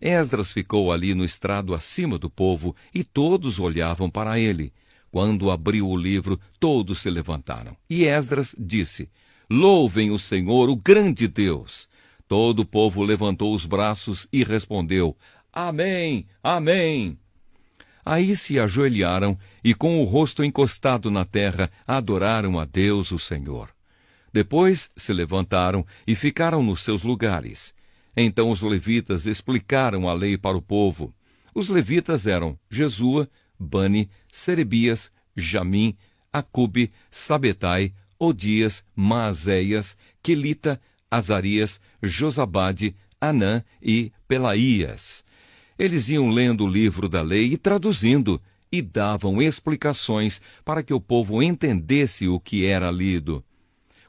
Esdras ficou ali no estrado acima do povo e todos olhavam para ele. Quando abriu o livro, todos se levantaram. E Esdras disse: Louvem o Senhor, o grande Deus. Todo o povo levantou os braços e respondeu: Amém, amém. Aí se ajoelharam e, com o rosto encostado na terra, adoraram a Deus, o Senhor. Depois se levantaram e ficaram nos seus lugares. Então os levitas explicaram a lei para o povo. Os levitas eram Jesua, Bani, Serebias, Jamim, Acube, Sabetai, Odias, Maazéias, Quelita, Azarias, Josabade, Anã e Pelaías. Eles iam lendo o livro da lei e traduzindo, e davam explicações para que o povo entendesse o que era lido.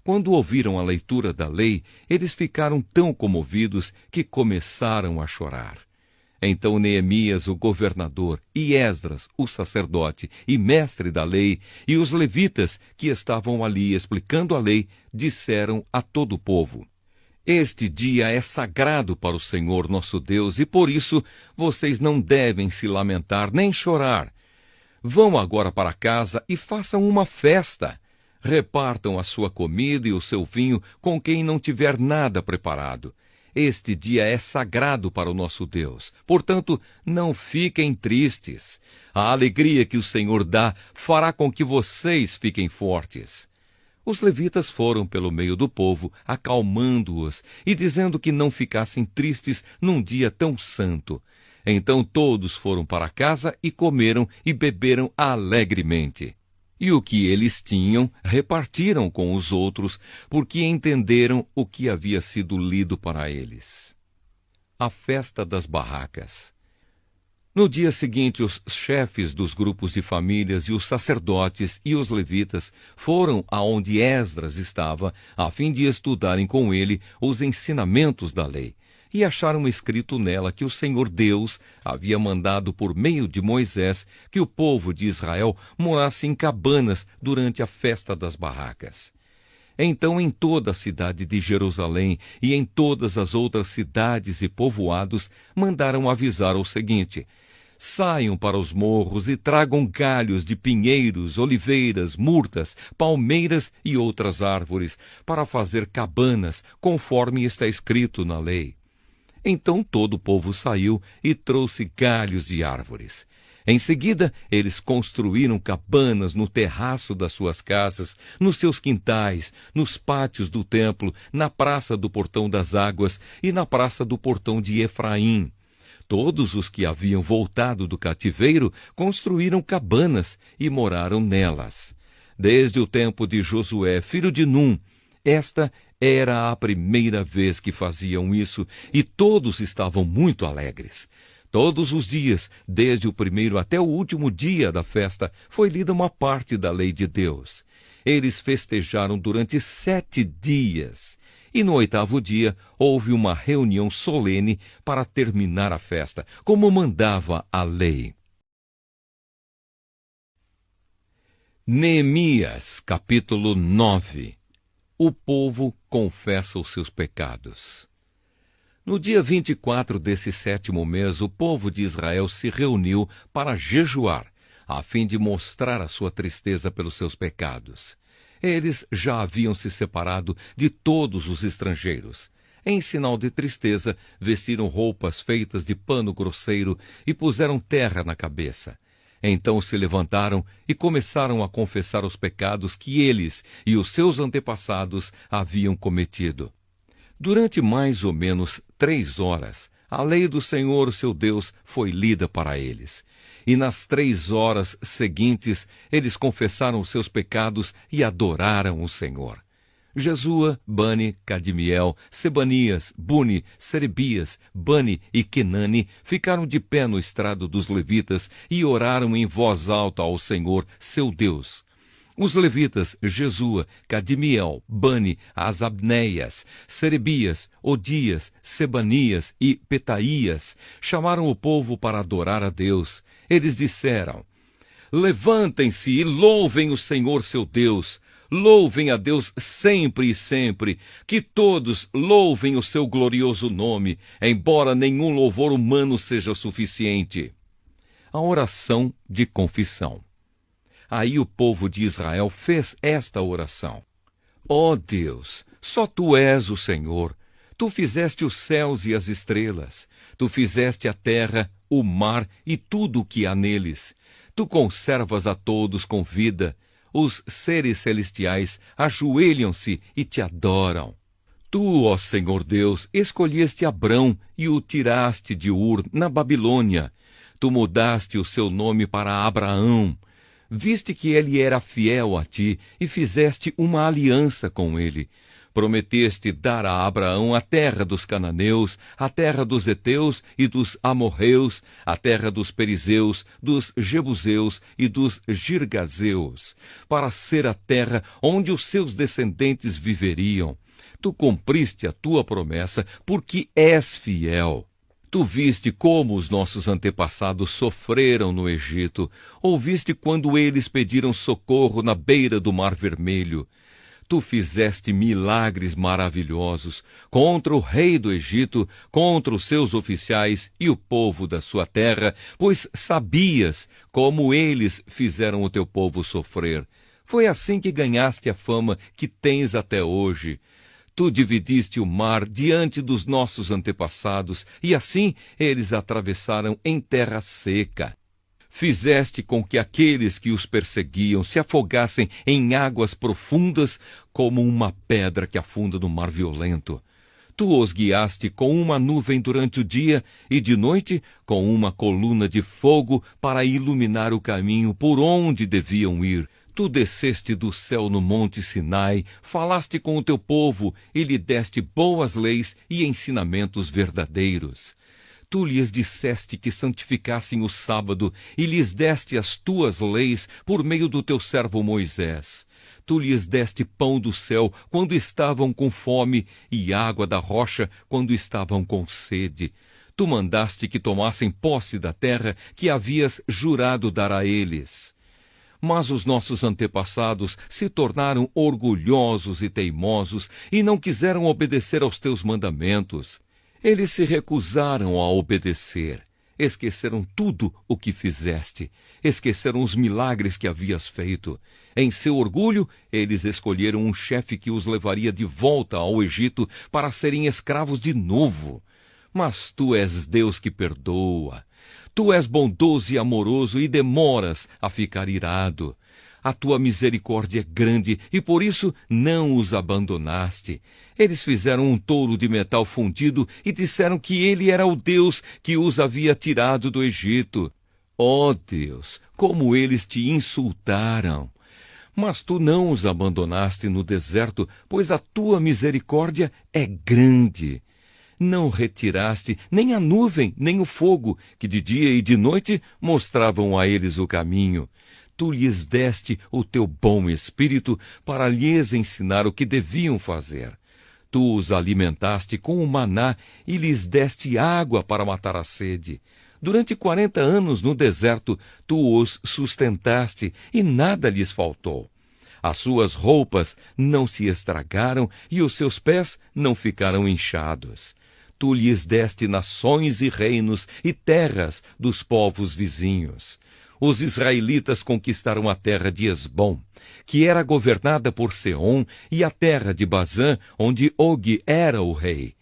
Quando ouviram a leitura da lei, eles ficaram tão comovidos que começaram a chorar. Então Neemias, o governador, e Esdras, o sacerdote e mestre da lei, e os levitas que estavam ali explicando a lei, disseram a todo o povo: Este dia é sagrado para o Senhor nosso Deus, e por isso vocês não devem se lamentar nem chorar. Vão agora para casa e façam uma festa. Repartam a sua comida e o seu vinho com quem não tiver nada preparado. Este dia é sagrado para o nosso Deus. Portanto, não fiquem tristes. A alegria que o Senhor dá fará com que vocês fiquem fortes. Os levitas foram pelo meio do povo, acalmando-os e dizendo que não ficassem tristes num dia tão santo. Então todos foram para casa e comeram e beberam alegremente. E o que eles tinham, repartiram com os outros, porque entenderam o que havia sido lido para eles. A festa das barracas. No dia seguinte, os chefes dos grupos de famílias e os sacerdotes e os levitas foram aonde Esdras estava, a fim de estudarem com ele os ensinamentos da lei. E acharam escrito nela que o Senhor Deus havia mandado por meio de Moisés que o povo de Israel morasse em cabanas durante a festa das barracas. Então, em toda a cidade de Jerusalém e em todas as outras cidades e povoados, mandaram avisar o seguinte: Saiam para os morros e tragam galhos de pinheiros, oliveiras, murtas, palmeiras e outras árvores, para fazer cabanas, conforme está escrito na lei. Então todo o povo saiu e trouxe galhos de árvores. Em seguida, eles construíram cabanas no terraço das suas casas, nos seus quintais, nos pátios do templo, na praça do Portão das Águas e na praça do Portão de Efraim. Todos os que haviam voltado do cativeiro construíram cabanas e moraram nelas. Desde o tempo de Josué, filho de Num, esta era a primeira vez que faziam isso, e todos estavam muito alegres. Todos os dias, desde o primeiro até o último dia da festa, foi lida uma parte da lei de Deus. Eles festejaram durante 7 dias. E no 8º dia, houve uma reunião solene para terminar a festa, como mandava a lei. Neemias, capítulo 9. O povo confessa os seus pecados. No dia 24 desse 7º mês, o povo de Israel se reuniu para jejuar, a fim de mostrar a sua tristeza pelos seus pecados. Eles já haviam se separado de todos os estrangeiros. Em sinal de tristeza, vestiram roupas feitas de pano grosseiro e puseram terra na cabeça. Então se levantaram e começaram a confessar os pecados que eles e os seus antepassados haviam cometido. Durante mais ou menos 3 horas, a lei do Senhor, seu Deus, foi lida para eles. E nas 3 horas seguintes, eles confessaram os seus pecados e adoraram o Senhor. Jesua, Bani, Cadmiel, Sebanias, Buni, Serebias, Bani e Kenani ficaram de pé no estrado dos levitas e oraram em voz alta ao Senhor, seu Deus. Os levitas Jesua, Cadmiel, Bani, Asabneias, Serebias, Odias, Sebanias e Petaías chamaram o povo para adorar a Deus. Eles disseram: Levantem-se e louvem o Senhor seu Deus. Louvem a Deus sempre e sempre, que todos louvem o seu glorioso nome, embora nenhum louvor humano seja suficiente. A oração de confissão. Aí o povo de Israel fez esta oração: Ó Deus, só Tu és o Senhor. Tu fizeste os céus e as estrelas. Tu fizeste a terra, o mar e tudo o que há neles. Tu conservas a todos com vida. Os seres celestiais ajoelham-se e te adoram. Tu, ó Senhor Deus, escolheste Abrão e o tiraste de Ur, na Babilônia. Tu mudaste o seu nome para Abraão. Viste que ele era fiel a ti e fizeste uma aliança com ele. Prometeste dar a Abraão a terra dos cananeus, a terra dos heteus e dos amorreus, a terra dos perizeus, dos jebuseus e dos girgazeus, para ser a terra onde os seus descendentes viveriam. Tu cumpriste a tua promessa, porque és fiel. Tu viste como os nossos antepassados sofreram no Egito, ouviste quando eles pediram socorro na beira do Mar Vermelho. Tu fizeste milagres maravilhosos contra o rei do Egito, contra os seus oficiais e o povo da sua terra, pois sabias como eles fizeram o teu povo sofrer. Foi assim que ganhaste a fama que tens até hoje. Tu dividiste o mar diante dos nossos antepassados, e assim eles atravessaram em terra seca. Fizeste com que aqueles que os perseguiam se afogassem em águas profundas, como uma pedra que afunda no mar violento. Tu os guiaste com uma nuvem durante o dia e de noite com uma coluna de fogo para iluminar o caminho por onde deviam ir. Tu desceste do céu no monte Sinai, falaste com o teu povo e lhe deste boas leis e ensinamentos verdadeiros. Tu lhes disseste que santificassem o sábado e lhes deste as tuas leis por meio do teu servo Moisés. Tu lhes deste pão do céu quando estavam com fome e água da rocha quando estavam com sede. Tu mandaste que tomassem posse da terra que havias jurado dar a eles. Mas os nossos antepassados se tornaram orgulhosos e teimosos e não quiseram obedecer aos teus mandamentos. Eles se recusaram a obedecer. Esqueceram tudo o que fizeste. Esqueceram os milagres que havias feito. Em seu orgulho, eles escolheram um chefe que os levaria de volta ao Egito para serem escravos de novo. Mas tu és Deus que perdoa. Tu és bondoso e amoroso e demoras a ficar irado. A tua misericórdia é grande e por isso não os abandonaste. Eles fizeram um touro de metal fundido e disseram que ele era o Deus que os havia tirado do Egito. Ó Deus, como eles te insultaram! Mas tu não os abandonaste no deserto, pois a tua misericórdia é grande. Não retiraste nem a nuvem, nem o fogo, que de dia e de noite mostravam a eles o caminho. Tu lhes deste o teu bom espírito para lhes ensinar o que deviam fazer. Tu os alimentaste com o maná e lhes deste água para matar a sede. Durante 40 anos no deserto, tu os sustentaste e nada lhes faltou. As suas roupas não se estragaram e os seus pés não ficaram inchados. Tu lhes deste nações e reinos e terras dos povos vizinhos. Os israelitas conquistaram a terra de Esbom, que era governada por Seom, e a terra de Bazã, onde Og era o rei.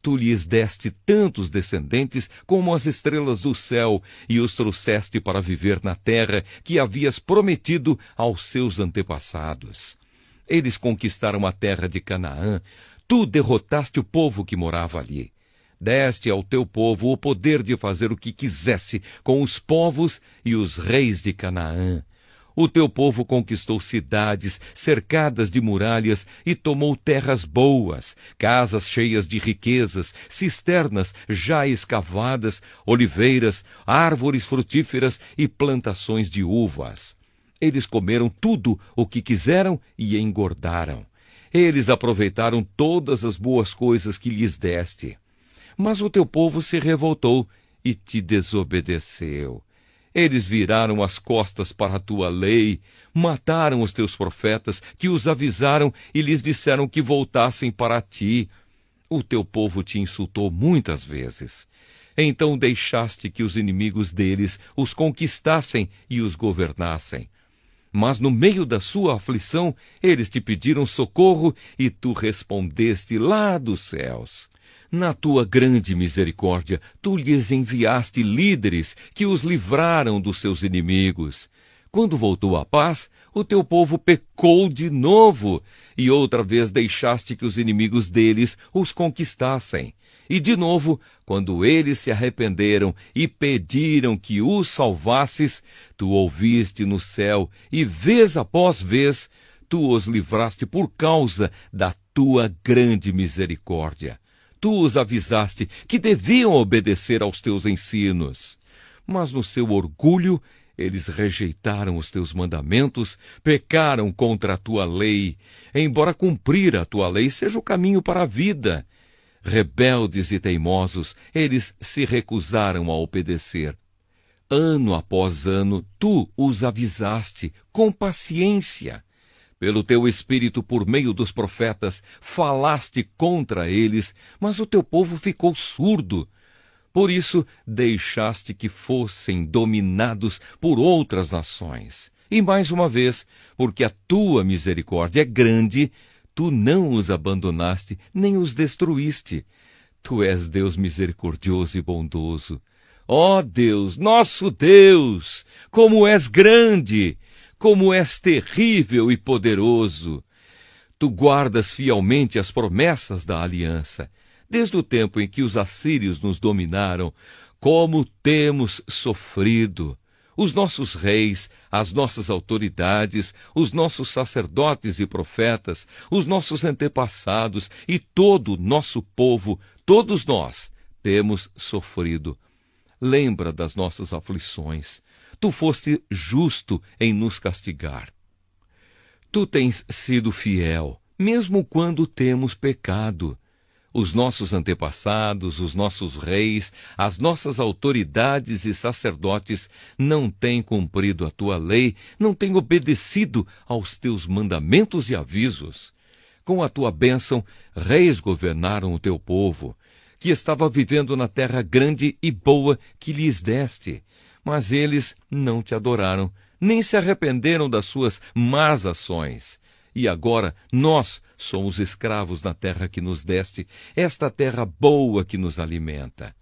Tu lhes deste tantos descendentes como as estrelas do céu, e os trouxeste para viver na terra que havias prometido aos seus antepassados. Eles conquistaram a terra de Canaã. Tu derrotaste o povo que morava ali. Deste ao teu povo o poder de fazer o que quisesse com os povos e os reis de Canaã. O teu povo conquistou cidades cercadas de muralhas e tomou terras boas, casas cheias de riquezas, cisternas já escavadas, oliveiras, árvores frutíferas e plantações de uvas. Eles comeram tudo o que quiseram e engordaram. Eles aproveitaram todas as boas coisas que lhes deste. Mas o teu povo se revoltou e te desobedeceu. Eles viraram as costas para a tua lei, mataram os teus profetas, que os avisaram e lhes disseram que voltassem para ti. O teu povo te insultou muitas vezes. Então deixaste que os inimigos deles os conquistassem e os governassem. Mas no meio da sua aflição, eles te pediram socorro e tu respondeste lá dos céus. Na tua grande misericórdia, tu lhes enviaste líderes que os livraram dos seus inimigos. Quando voltou a paz, o teu povo pecou de novo, e outra vez deixaste que os inimigos deles os conquistassem. E de novo, quando eles se arrependeram e pediram que os salvasses, tu ouviste no céu, e vez após vez, tu os livraste por causa da tua grande misericórdia. Tu os avisaste que deviam obedecer aos teus ensinos. Mas no seu orgulho, eles rejeitaram os teus mandamentos, pecaram contra a tua lei, embora cumprir a tua lei seja o caminho para a vida. Rebeldes e teimosos, eles se recusaram a obedecer. Ano após ano, tu os avisaste com paciência. Pelo teu Espírito, por meio dos profetas, falaste contra eles, mas o teu povo ficou surdo. Por isso, deixaste que fossem dominados por outras nações. E mais uma vez, porque a tua misericórdia é grande, tu não os abandonaste, nem os destruíste. Tu és Deus misericordioso e bondoso. Ó Deus, nosso Deus, como és grande, como és terrível e poderoso. Tu guardas fielmente as promessas da aliança. Desde o tempo em que os assírios nos dominaram, como temos sofrido. Os nossos reis, as nossas autoridades, os nossos sacerdotes e profetas, os nossos antepassados e todo o nosso povo, todos nós temos sofrido. Lembra das nossas aflições. Tu foste justo em nos castigar. Tu tens sido fiel, mesmo quando temos pecado. Os nossos antepassados, os nossos reis, as nossas autoridades e sacerdotes não têm cumprido a tua lei, não têm obedecido aos teus mandamentos e avisos. Com a tua bênção, reis governaram o teu povo, que estava vivendo na terra grande e boa que lhes deste. Mas eles não te adoraram, nem se arrependeram das suas más ações. E agora nós somos escravos na terra que nos deste, esta terra boa que nos alimenta.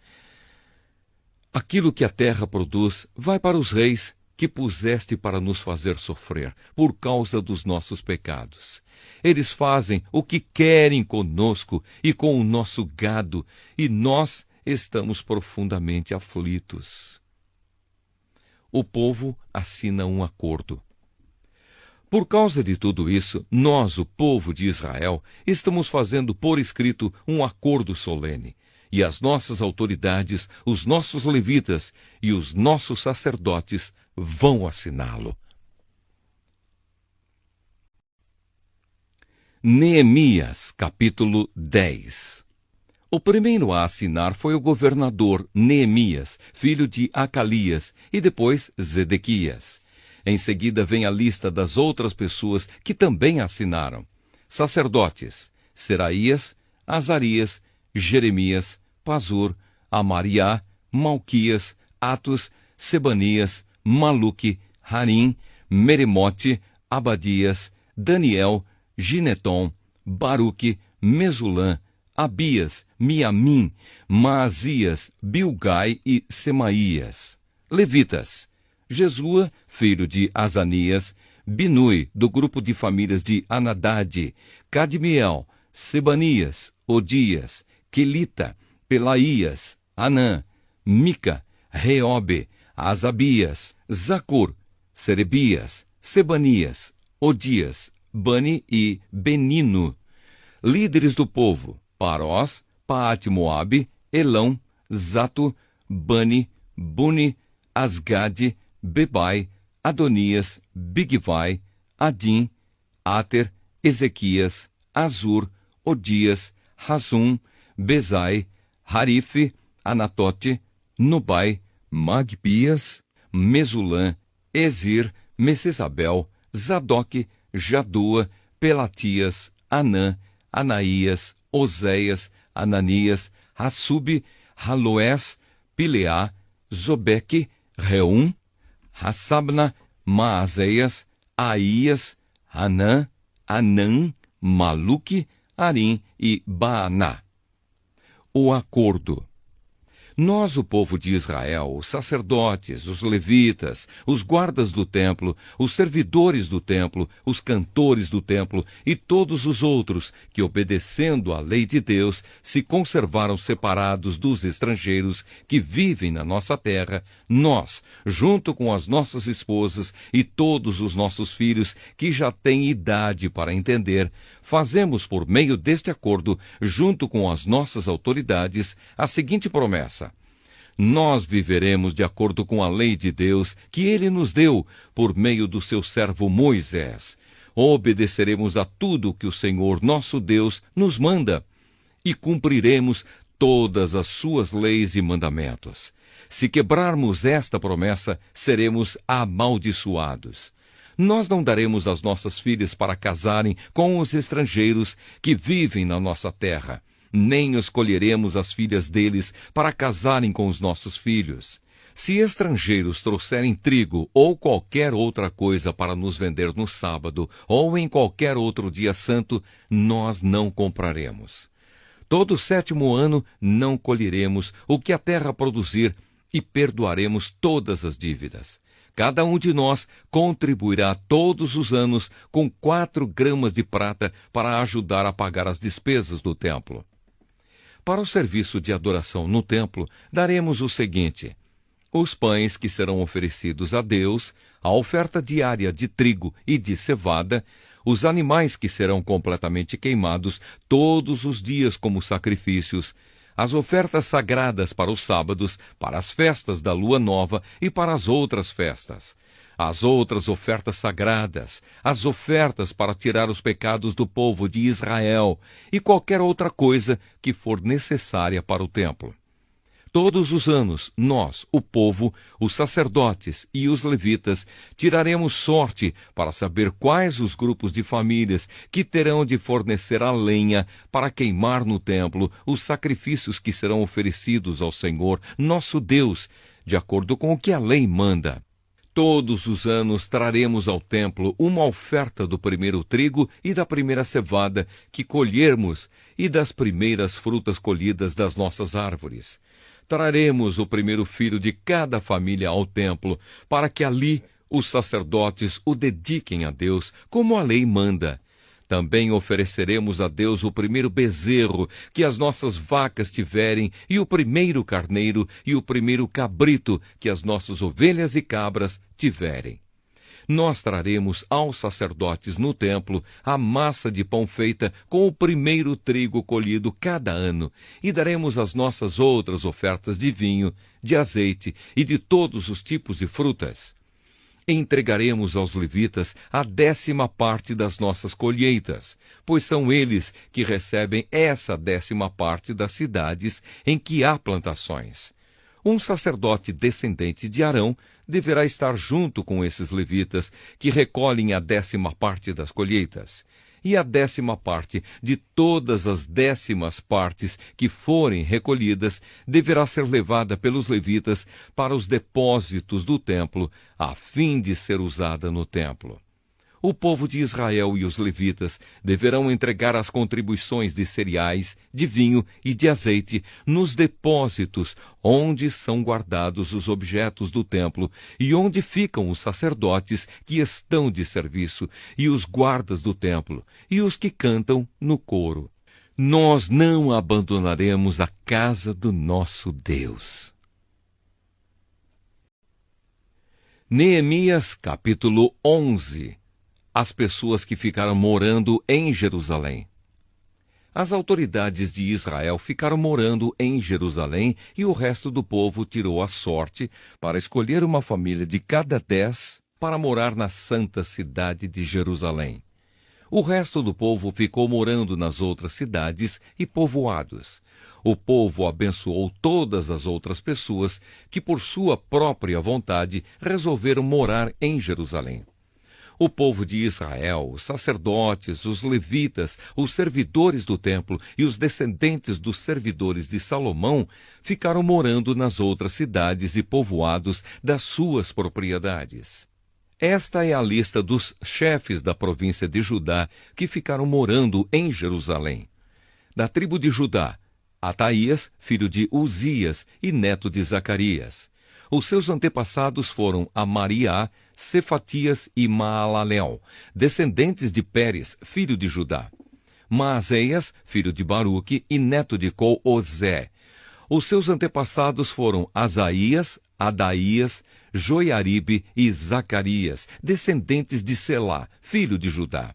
Aquilo que a terra produz vai para os reis que puseste para nos fazer sofrer, por causa dos nossos pecados. Eles fazem o que querem conosco e com o nosso gado, e nós estamos profundamente aflitos. O povo assina um acordo. Por causa de tudo isso, nós, o povo de Israel, estamos fazendo por escrito um acordo solene, e as nossas autoridades, os nossos levitas e os nossos sacerdotes vão assiná-lo. Neemias, capítulo 10. O primeiro a assinar foi o governador Neemias, filho de Acalias, e depois Zedequias. Em seguida vem a lista das outras pessoas que também assinaram. Sacerdotes: Seraías, Azarias, Jeremias, Pazur, Amariá, Malquias, Atos, Sebanias, Maluque, Harim, Meremote, Abadias, Daniel, Gineton, Baruque, Mesulã, Abias, Miamim, Maasias, Bilgai e Semaías. Levitas: Jesua, filho de Azanias, Binui, do grupo de famílias de Anadade, Cadmiel, Sebanias, Odias, Quelita, Pelaías, Anã, Mica, Reobe, Asabias, Zacur, Serebias, Sebanias, Odias, Bani e Benino. Líderes do povo: Parós, Paate-Moabe, Elão, Zato, Bani, Buni, Asgade, Bebai, Adonias, Bigvai, Adim, Ater, Ezequias, Azur, Odias, Razum, Bezai, Harife, Anatote, Nobai, Magpias, Mesulã, Ezir, Mesesabel, Zadok, Jadua, Pelatias, Anã, Anaías, Oséias, Ananias, Hassube, Haloés, Pileá, Zobeque, Reum, Hassabna, Maazéias, Aías, Anã, Anã, Maluque, Arim e Baaná. O acordo. Nós, o povo de Israel, os sacerdotes, os levitas, os guardas do templo, os servidores do templo, os cantores do templo e todos os outros que, obedecendo à lei de Deus, se conservaram separados dos estrangeiros que vivem na nossa terra, nós, junto com as nossas esposas e todos os nossos filhos que já têm idade para entender, fazemos por meio deste acordo, junto com as nossas autoridades, a seguinte promessa: nós viveremos de acordo com a lei de Deus que ele nos deu por meio do seu servo Moisés. Obedeceremos a tudo que o Senhor nosso Deus nos manda e cumpriremos todas as suas leis e mandamentos. Se quebrarmos esta promessa, seremos amaldiçoados. Nós não daremos as nossas filhas para casarem com os estrangeiros que vivem na nossa terra, nem escolheremos as filhas deles para casarem com os nossos filhos. Se estrangeiros trouxerem trigo ou qualquer outra coisa para nos vender no sábado ou em qualquer outro dia santo, nós não compraremos. Todo 7º ano não colheremos o que a terra produzir e perdoaremos todas as dívidas. Cada um de nós contribuirá todos os anos com 4 gramas de prata para ajudar a pagar as despesas do templo. Para o serviço de adoração no templo, daremos o seguinte: os pães que serão oferecidos a Deus, a oferta diária de trigo e de cevada, os animais que serão completamente queimados todos os dias como sacrifícios, as ofertas sagradas para os sábados, para as festas da lua nova e para as outras festas, as outras ofertas sagradas, as ofertas para tirar os pecados do povo de Israel e qualquer outra coisa que for necessária para o templo. Todos os anos, nós, o povo, os sacerdotes e os levitas, tiraremos sorte para saber quais os grupos de famílias que terão de fornecer a lenha para queimar no templo os sacrifícios que serão oferecidos ao Senhor, nosso Deus, de acordo com o que a lei manda. Todos os anos traremos ao templo uma oferta do primeiro trigo e da primeira cevada que colhermos e das primeiras frutas colhidas das nossas árvores. Traremos o primeiro filho de cada família ao templo, para que ali os sacerdotes o dediquem a Deus, como a lei manda. Também ofereceremos a Deus o primeiro bezerro que as nossas vacas tiverem, e o primeiro carneiro e o primeiro cabrito que as nossas ovelhas e cabras tiverem. Nós traremos aos sacerdotes no templo a massa de pão feita com o primeiro trigo colhido cada ano, e daremos as nossas outras ofertas de vinho, de azeite e de todos os tipos de frutas. Entregaremos aos levitas a 10ª parte das nossas colheitas, pois são eles que recebem essa 10ª parte das cidades em que há plantações. Um sacerdote descendente de Arão deverá estar junto com esses levitas, que recolhem a 10ª parte das colheitas. E a 10ª parte de todas as 10ª partes que forem recolhidas deverá ser levada pelos levitas para os depósitos do templo, a fim de ser usada no templo. O povo de Israel e os levitas deverão entregar as contribuições de cereais, de vinho e de azeite nos depósitos onde são guardados os objetos do templo e onde ficam os sacerdotes que estão de serviço e os guardas do templo e os que cantam no coro. Nós não abandonaremos a casa do nosso Deus. Neemias, capítulo 11. As pessoas que ficaram morando em Jerusalém. As autoridades de Israel ficaram morando em Jerusalém e o resto do povo tirou a sorte para escolher uma família de cada 10 para morar na santa cidade de Jerusalém. O resto do povo ficou morando nas outras cidades e povoados. O povo abençoou todas as outras pessoas que, por sua própria vontade, resolveram morar em Jerusalém. O povo de Israel, os sacerdotes, os levitas, os servidores do templo e os descendentes dos servidores de Salomão ficaram morando nas outras cidades e povoados das suas propriedades. Esta é a lista dos chefes da província de Judá que ficaram morando em Jerusalém. Da tribo de Judá, Ataías, filho de Uzias e neto de Zacarias. Os seus antepassados foram Amariá, Cefatias e Maalalel, descendentes de Pérez, filho de Judá. Maazéias, filho de Baruque e neto de Coozé. Os seus antepassados foram Asaías, Adaías, Joiaribe e Zacarias, descendentes de Selá, filho de Judá.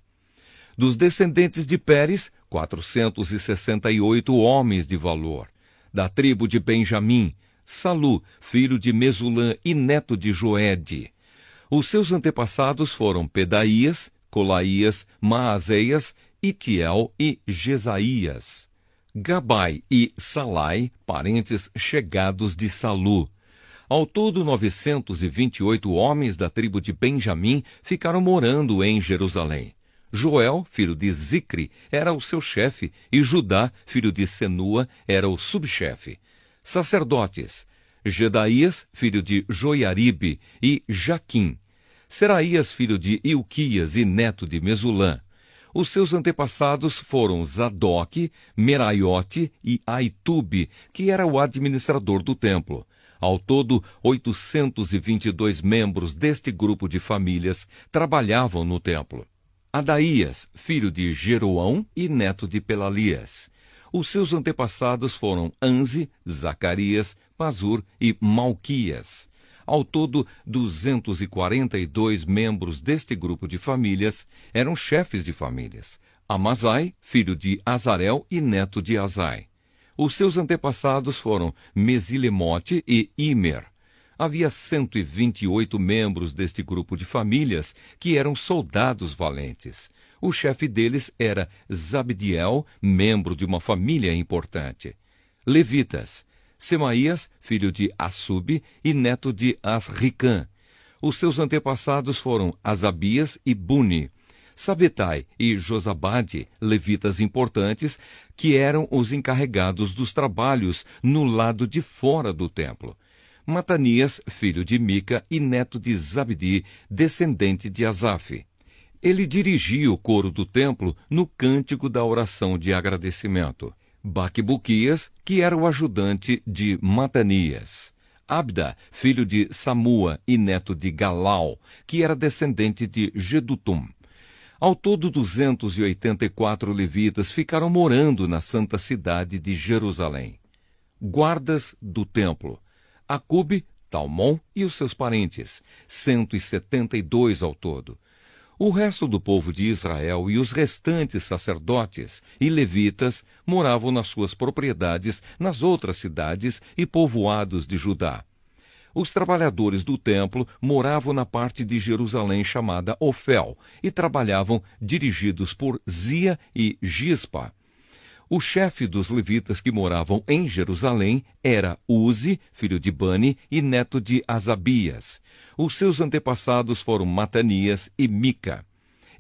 Dos descendentes de Pérez, 468 homens de valor. Da tribo de Benjamim, Salu, filho de Mesulã e neto de Joede. Os seus antepassados foram Pedaías, Colaías, Maazéias, Itiel e Jesaías. Gabai e Salai, parentes chegados de Salu. Ao todo, 928 homens da tribo de Benjamim ficaram morando em Jerusalém. Joel, filho de Zicri, era o seu chefe, e Judá, filho de Senua, era o subchefe. Sacerdotes: Jedaías, filho de Joiaribe, e Jaquim. Seraías, filho de Ilquias e neto de Mesulã. Os seus antepassados foram Zadoque, Meraiote e Aitube, que era o administrador do templo. Ao todo, 822 membros deste grupo de famílias trabalhavam no templo. Adaías, filho de Jeroão e neto de Pelalias. Os seus antepassados foram Anze, Zacarias, Pazur e Malquias. Ao todo, 242 membros deste grupo de famílias eram chefes de famílias. Amazai, filho de Azarel e neto de Azai. Os seus antepassados foram Mesilemote e Imer. Havia 128 membros deste grupo de famílias que eram soldados valentes. O chefe deles era Zabdiel, membro de uma família importante. Levitas: Semaías, filho de Assub e neto de Asricã. Os seus antepassados foram Asabias e Buni. Sabetai e Josabade, levitas importantes, que eram os encarregados dos trabalhos no lado de fora do templo. Matanias, filho de Mica e neto de Zabdi, descendente de Asaf. Ele dirigia o coro do templo no cântico da oração de agradecimento. Baquebuquias, que era o ajudante de Matanias. Abda, filho de Samua e neto de Galal, que era descendente de Gedutum. Ao todo, 284 levitas ficaram morando na santa cidade de Jerusalém. Guardas do templo: Acube, Talmon e os seus parentes, 172 ao todo. O resto do povo de Israel e os restantes sacerdotes e levitas moravam nas suas propriedades nas outras cidades e povoados de Judá. Os trabalhadores do templo moravam na parte de Jerusalém chamada Ofel e trabalhavam dirigidos por Zia e Gispa. O chefe dos levitas que moravam em Jerusalém era Uzi, filho de Bani e neto de Asabias. Os seus antepassados foram Matanias e Mica.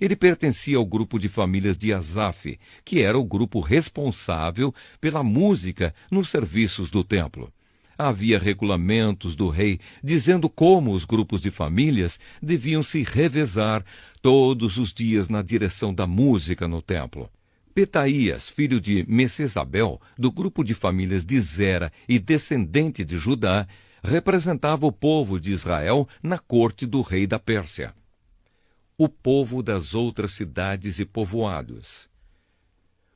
Ele pertencia ao grupo de famílias de Asaf, que era o grupo responsável pela música nos serviços do templo. Havia regulamentos do rei dizendo como os grupos de famílias deviam se revezar todos os dias na direção da música no templo. Petaías, filho de Messesabel, do grupo de famílias de Zera e descendente de Judá, representava o povo de Israel na corte do rei da Pérsia. O povo das outras cidades e povoados.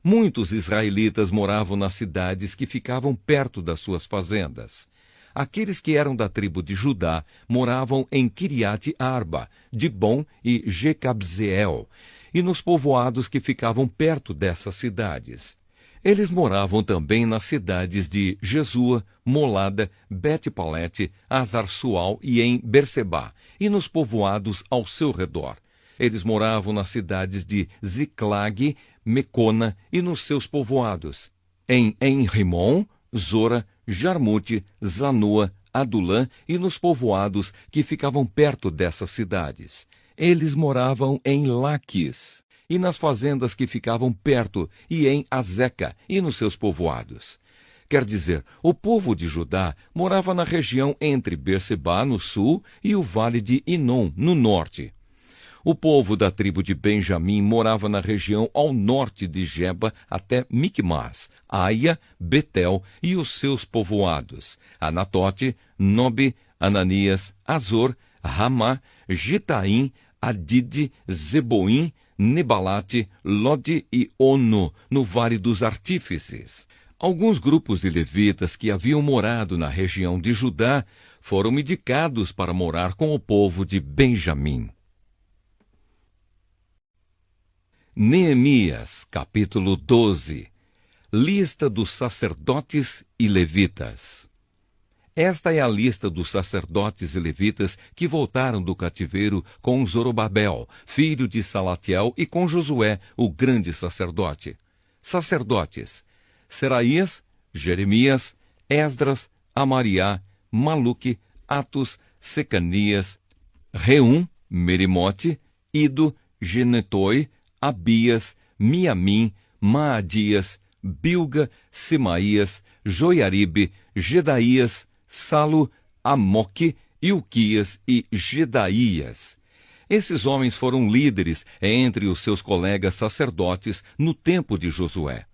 Muitos israelitas moravam nas cidades que ficavam perto das suas fazendas. Aqueles que eram da tribo de Judá moravam em Kiriat Arba, Dibon e Jecabzeel, e nos povoados que ficavam perto dessas cidades. Eles moravam também nas cidades de Jesua, Molada, Bet-Palete, Azar-Sual e em Berseba, e nos povoados ao seu redor. Eles moravam nas cidades de Ziclag, Mecona e nos seus povoados, em Enrimon, Zora, Jarmute, Zanoa, Adulã e nos povoados que ficavam perto dessas cidades. Eles moravam em Laquis e nas fazendas que ficavam perto, e em Azeca e nos seus povoados. Quer dizer, o povo de Judá morava na região entre Berseba, no sul, e o vale de Inom, no norte. O povo da tribo de Benjamim morava na região ao norte de Geba até Micmas, Aia, Betel e os seus povoados, Anatote, Nobe, Ananias, Azor, Ramá, Gitaim, Adide, Zeboim, Nebalate, Lode e Ono, no Vale dos Artífices. Alguns grupos de levitas que haviam morado na região de Judá foram indicados para morar com o povo de Benjamim. Neemias, capítulo 12. Lista dos sacerdotes e levitas. Esta é a lista dos sacerdotes e levitas que voltaram do cativeiro com Zorobabel, filho de Salatiel, e com Josué, o grande sacerdote. Sacerdotes: Seraías, Jeremias, Esdras, Amariá, Maluque, Atos, Secanias, Reum, Merimote, Ido, Genetoi, Abias, Miamim, Maadias, Bilga, Semaías, Joiaribe, Gedaías, Salo, Amoque, Ilquias e Gedaías. Esses homens foram líderes entre os seus colegas sacerdotes no tempo de Josué.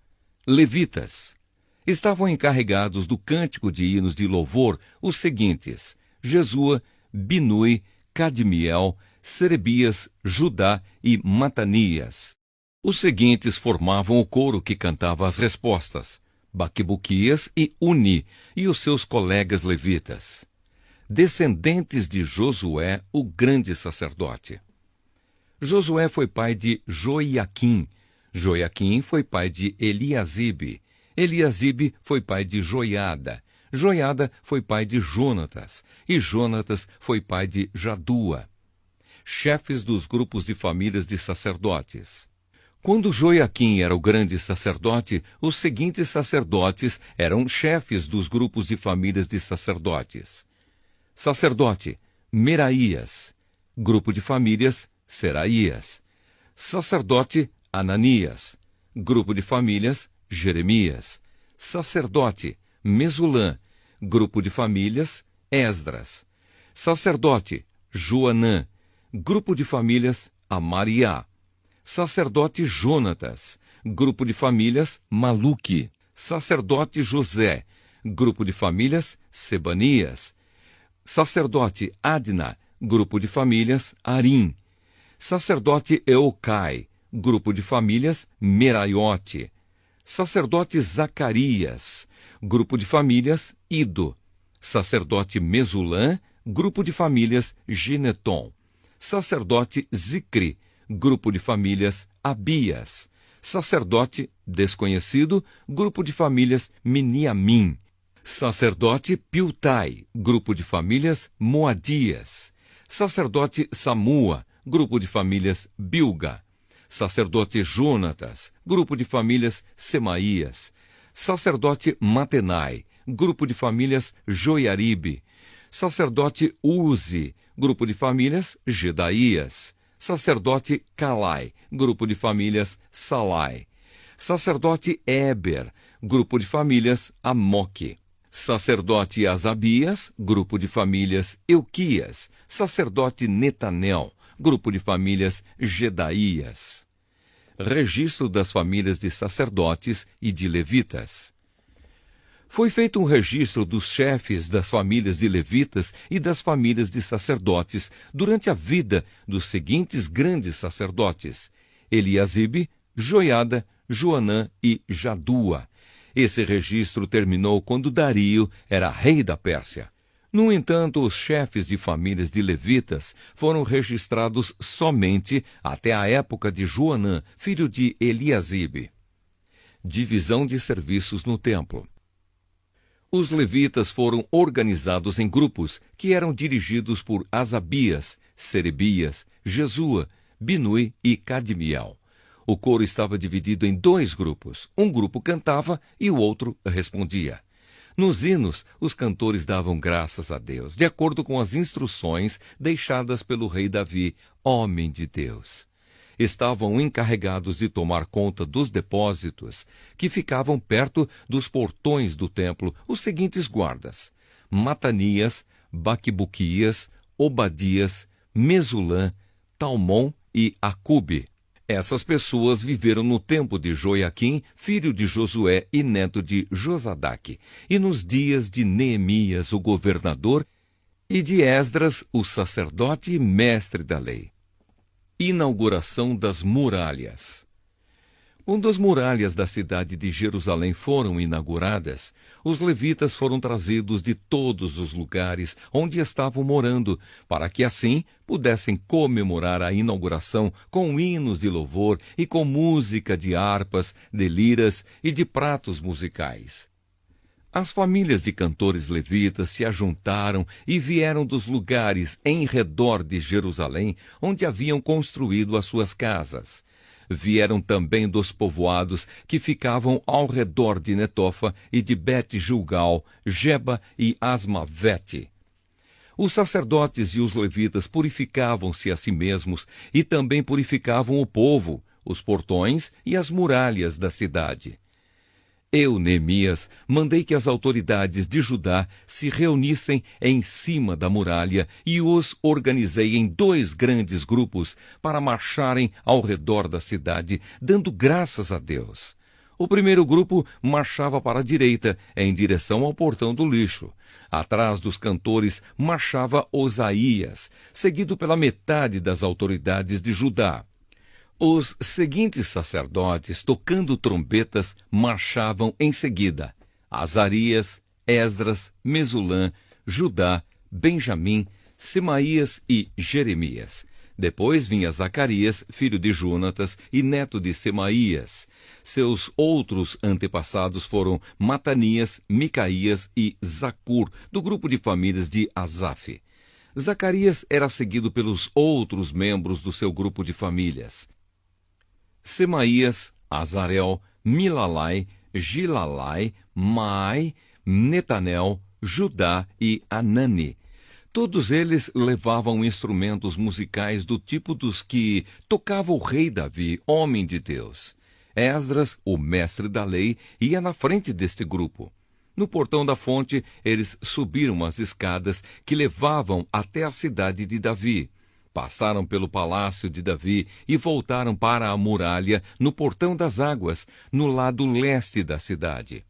Levitas estavam encarregados do cântico de hinos de louvor os seguintes: Jesua, Binui, Cadmiel, Serebias, Judá e Matanias. Os seguintes formavam o coro que cantava as respostas: Baquibuquias e Uni, e os seus colegas levitas. Descendentes de Josué, o grande sacerdote. Josué foi pai de Joiaquim. Joiaquim foi pai de Eliasibe. Eliasibe foi pai de Joiada. Joiada foi pai de Jonatas. E Jonatas foi pai de Jadua. Chefes dos grupos de famílias de sacerdotes. Quando Joiaquim era o grande sacerdote, os seguintes sacerdotes eram chefes dos grupos de famílias de sacerdotes. Sacerdote: Meraías. Grupo de famílias: Seraías. Sacerdote: Ananias. Grupo de famílias: Jeremias. Sacerdote: Mesulã. Grupo de famílias: Esdras. Sacerdote: Joanã. Grupo de famílias: Amariá. Sacerdote Jonatas. Grupo de famílias: Maluque. Sacerdote José. Grupo de famílias: Sebanias. Sacerdote Adna. Grupo de famílias: Arim. Sacerdote Eucai. Grupo de famílias: Meraiote. Sacerdote Zacarias. Grupo de famílias: Ido. Sacerdote Mesulã. Grupo de famílias: Gineton. Sacerdote Zicri. Grupo de famílias: Abias. Sacerdote desconhecido. Grupo de famílias: Miniamim. Sacerdote Piltai. Grupo de famílias: Moadias. Sacerdote Samua. Grupo de famílias: Bilga. Sacerdote Jonatas. Grupo de famílias: Semaías. Sacerdote Matenai. Grupo de famílias: Joiaribe. Sacerdote Uzi. Grupo de famílias: Gedaías. Sacerdote Calai. Grupo de famílias: Salai. Sacerdote Eber. Grupo de famílias: Amoque. Sacerdote Asabias. Grupo de famílias: Euquias. Sacerdote Netanel. Grupo de famílias: Gedaías. Registro das famílias de sacerdotes e de levitas. Foi feito um registro dos chefes das famílias de levitas e das famílias de sacerdotes durante a vida dos seguintes grandes sacerdotes: Eliasibe, Joiada, Joanã e Jadua. Esse registro terminou quando Dario era rei da Pérsia. No entanto, os chefes de famílias de levitas foram registrados somente até a época de Joanã, filho de Eliasibe. Divisão de serviços no templo. Os levitas foram organizados em grupos que eram dirigidos por Asabias, Serebias, Jesua, Binui e Cadmiel. O coro estava dividido em 2 grupos. Um grupo cantava e o outro respondia. Nos hinos, os cantores davam graças a Deus, de acordo com as instruções deixadas pelo rei Davi, homem de Deus. Estavam encarregados de tomar conta dos depósitos que ficavam perto dos portões do templo os seguintes guardas: Matanias, Baquibuquias, Obadias, Mesulã, Talmon e Acube. Essas pessoas viveram no tempo de Joiaquim, filho de Josué e neto de Josadaque, e nos dias de Neemias, o governador, e de Esdras, o sacerdote e mestre da lei. Inauguração das muralhas. Quando as muralhas da cidade de Jerusalém foram inauguradas, os levitas foram trazidos de todos os lugares onde estavam morando, para que assim pudessem comemorar a inauguração com hinos de louvor e com música de harpas, de liras e de pratos musicais. As famílias de cantores levitas se ajuntaram e vieram dos lugares em redor de Jerusalém, onde haviam construído as suas casas. Vieram também dos povoados que ficavam ao redor de Netofa e de Bet-Gilgal, Geba e Asmavete. Os sacerdotes e os levitas purificavam-se a si mesmos e também purificavam o povo, os portões e as muralhas da cidade. Eu, Neemias, mandei que as autoridades de Judá se reunissem em cima da muralha e os organizei em 2 grandes grupos para marcharem ao redor da cidade, dando graças a Deus. O primeiro grupo marchava para a direita, em direção ao portão do lixo. Atrás dos cantores marchava Osaías, seguido pela metade das autoridades de Judá. Os seguintes sacerdotes, tocando trombetas, marchavam em seguida: Azarias, Esdras, Mesulã, Judá, Benjamim, Semaías e Jeremias. Depois vinha Zacarias, filho de Jonatas e neto de Semaías. Seus outros antepassados foram Matanias, Micaías e Zacur, do grupo de famílias de Asaf. Zacarias era seguido pelos outros membros do seu grupo de famílias: Semaías, Azarel, Milalai, Gilalai, Maai, Netanel, Judá e Anani. Todos eles levavam instrumentos musicais do tipo dos que tocava o rei Davi, homem de Deus. Esdras, o mestre da lei, ia na frente deste grupo. No portão da fonte, eles subiram as escadas que levavam até a cidade de Davi. Passaram pelo palácio de Davi e voltaram para a muralha no portão das águas, no lado leste da cidade.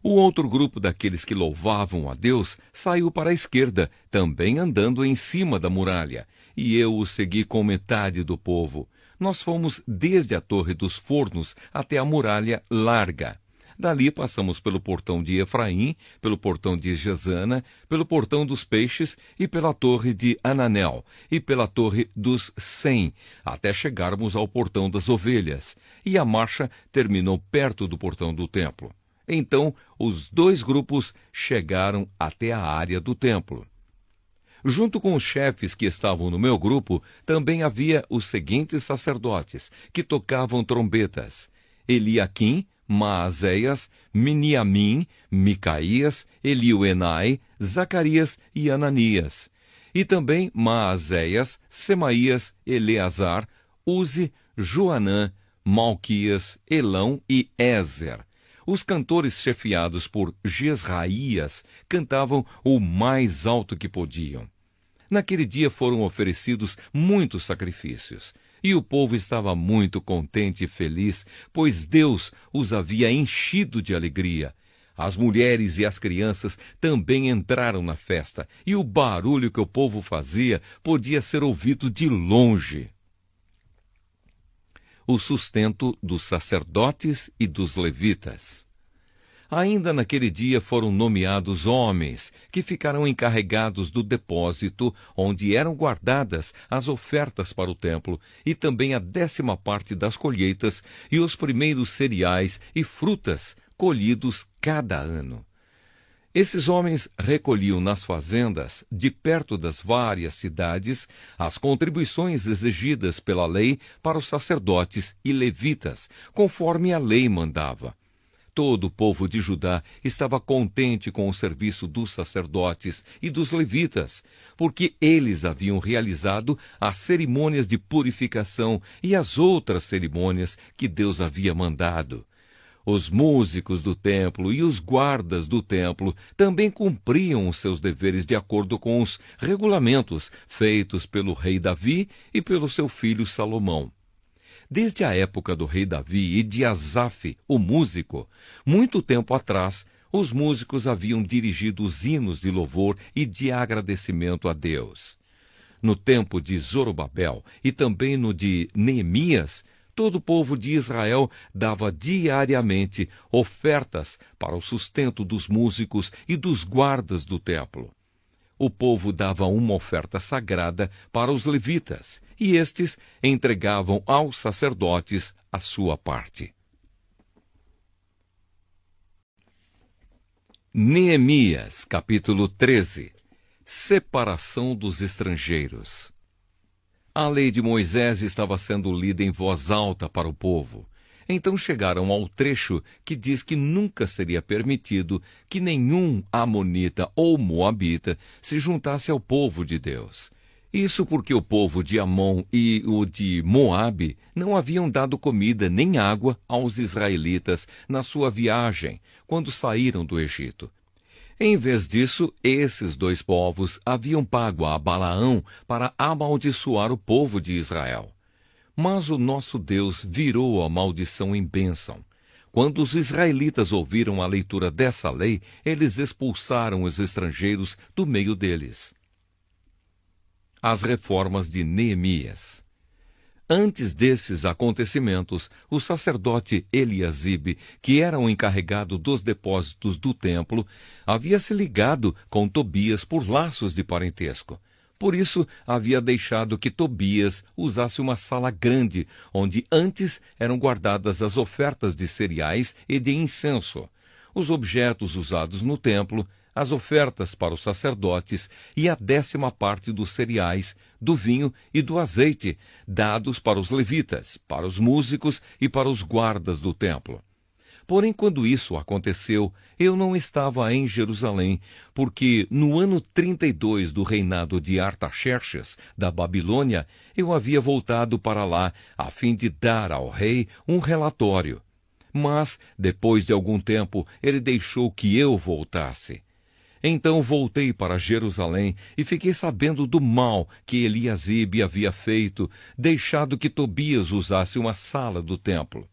O outro grupo daqueles que louvavam a Deus saiu para a esquerda, também andando em cima da muralha, e eu o segui com metade do povo. Nós fomos desde a Torre dos Fornos até a muralha larga. Dali passamos pelo portão de Efraim, pelo portão de Gesana, pelo portão dos Peixes e pela torre de Ananel e pela torre dos 100, até chegarmos ao portão das Ovelhas, e a marcha terminou perto do portão do templo. Então, os 2 grupos chegaram até a área do templo. Junto com os chefes que estavam no meu grupo, também havia os seguintes sacerdotes, que tocavam trombetas: Eliaquim, Maazéias, Miniamim, Micaías, Elioenai, Zacarias e Ananias. E também Maazéias, Semaías, Eleazar, Uzi, Joanã, Malquias, Elão e Ézer. Os cantores chefiados por Jesraías cantavam o mais alto que podiam. Naquele dia foram oferecidos muitos sacrifícios. E o povo estava muito contente e feliz, pois Deus os havia enchido de alegria. As mulheres e as crianças também entraram na festa, e o barulho que o povo fazia podia ser ouvido de longe. O sustento dos sacerdotes e dos levitas. Ainda naquele dia foram nomeados homens que ficaram encarregados do depósito onde eram guardadas as ofertas para o templo e também a 10ª parte das colheitas e os primeiros cereais e frutas colhidos cada ano. Esses homens recolhiam nas fazendas, de perto das várias cidades, as contribuições exigidas pela lei para os sacerdotes e levitas, conforme a lei mandava. Todo o povo de Judá estava contente com o serviço dos sacerdotes e dos levitas, porque eles haviam realizado as cerimônias de purificação e as outras cerimônias que Deus havia mandado. Os músicos do templo e os guardas do templo também cumpriam os seus deveres de acordo com os regulamentos feitos pelo rei Davi e pelo seu filho Salomão. Desde a época do rei Davi e de Asaf, o músico, muito tempo atrás, os músicos haviam dirigido os hinos de louvor e de agradecimento a Deus. No tempo de Zorobabel e também no de Neemias, todo o povo de Israel dava diariamente ofertas para o sustento dos músicos e dos guardas do templo. O povo dava uma oferta sagrada para os levitas, e estes entregavam aos sacerdotes a sua parte. Neemias, capítulo 13. Separação dos estrangeiros. A lei de Moisés estava sendo lida em voz alta para o povo. Então chegaram ao trecho que diz que nunca seria permitido que nenhum amonita ou moabita se juntasse ao povo de Deus. Isso porque o povo de Amon e o de Moabe não haviam dado comida nem água aos israelitas na sua viagem, quando saíram do Egito. Em vez disso, esses dois povos haviam pago a Balaão para amaldiçoar o povo de Israel. Mas o nosso Deus virou a maldição em bênção. Quando os israelitas ouviram a leitura dessa lei, eles expulsaram os estrangeiros do meio deles. As reformas de Neemias. Antes desses acontecimentos, o sacerdote Eliasibe, que era o encarregado dos depósitos do templo, havia se ligado com Tobias por laços de parentesco. Por isso, havia deixado que Tobias usasse uma sala grande, onde antes eram guardadas as ofertas de cereais e de incenso, os objetos usados no templo, as ofertas para os sacerdotes e a 10ª parte dos cereais, do vinho e do azeite, dados para os levitas, para os músicos e para os guardas do templo. Porém, quando isso aconteceu, eu não estava em Jerusalém, porque no ano 32 do reinado de Artaxerxes, da Babilônia, eu havia voltado para lá, a fim de dar ao rei um relatório. Mas, depois de algum tempo, ele deixou que eu voltasse. Então voltei para Jerusalém e fiquei sabendo do mal que Eliasibe havia feito, deixado que Tobias usasse uma sala do templo.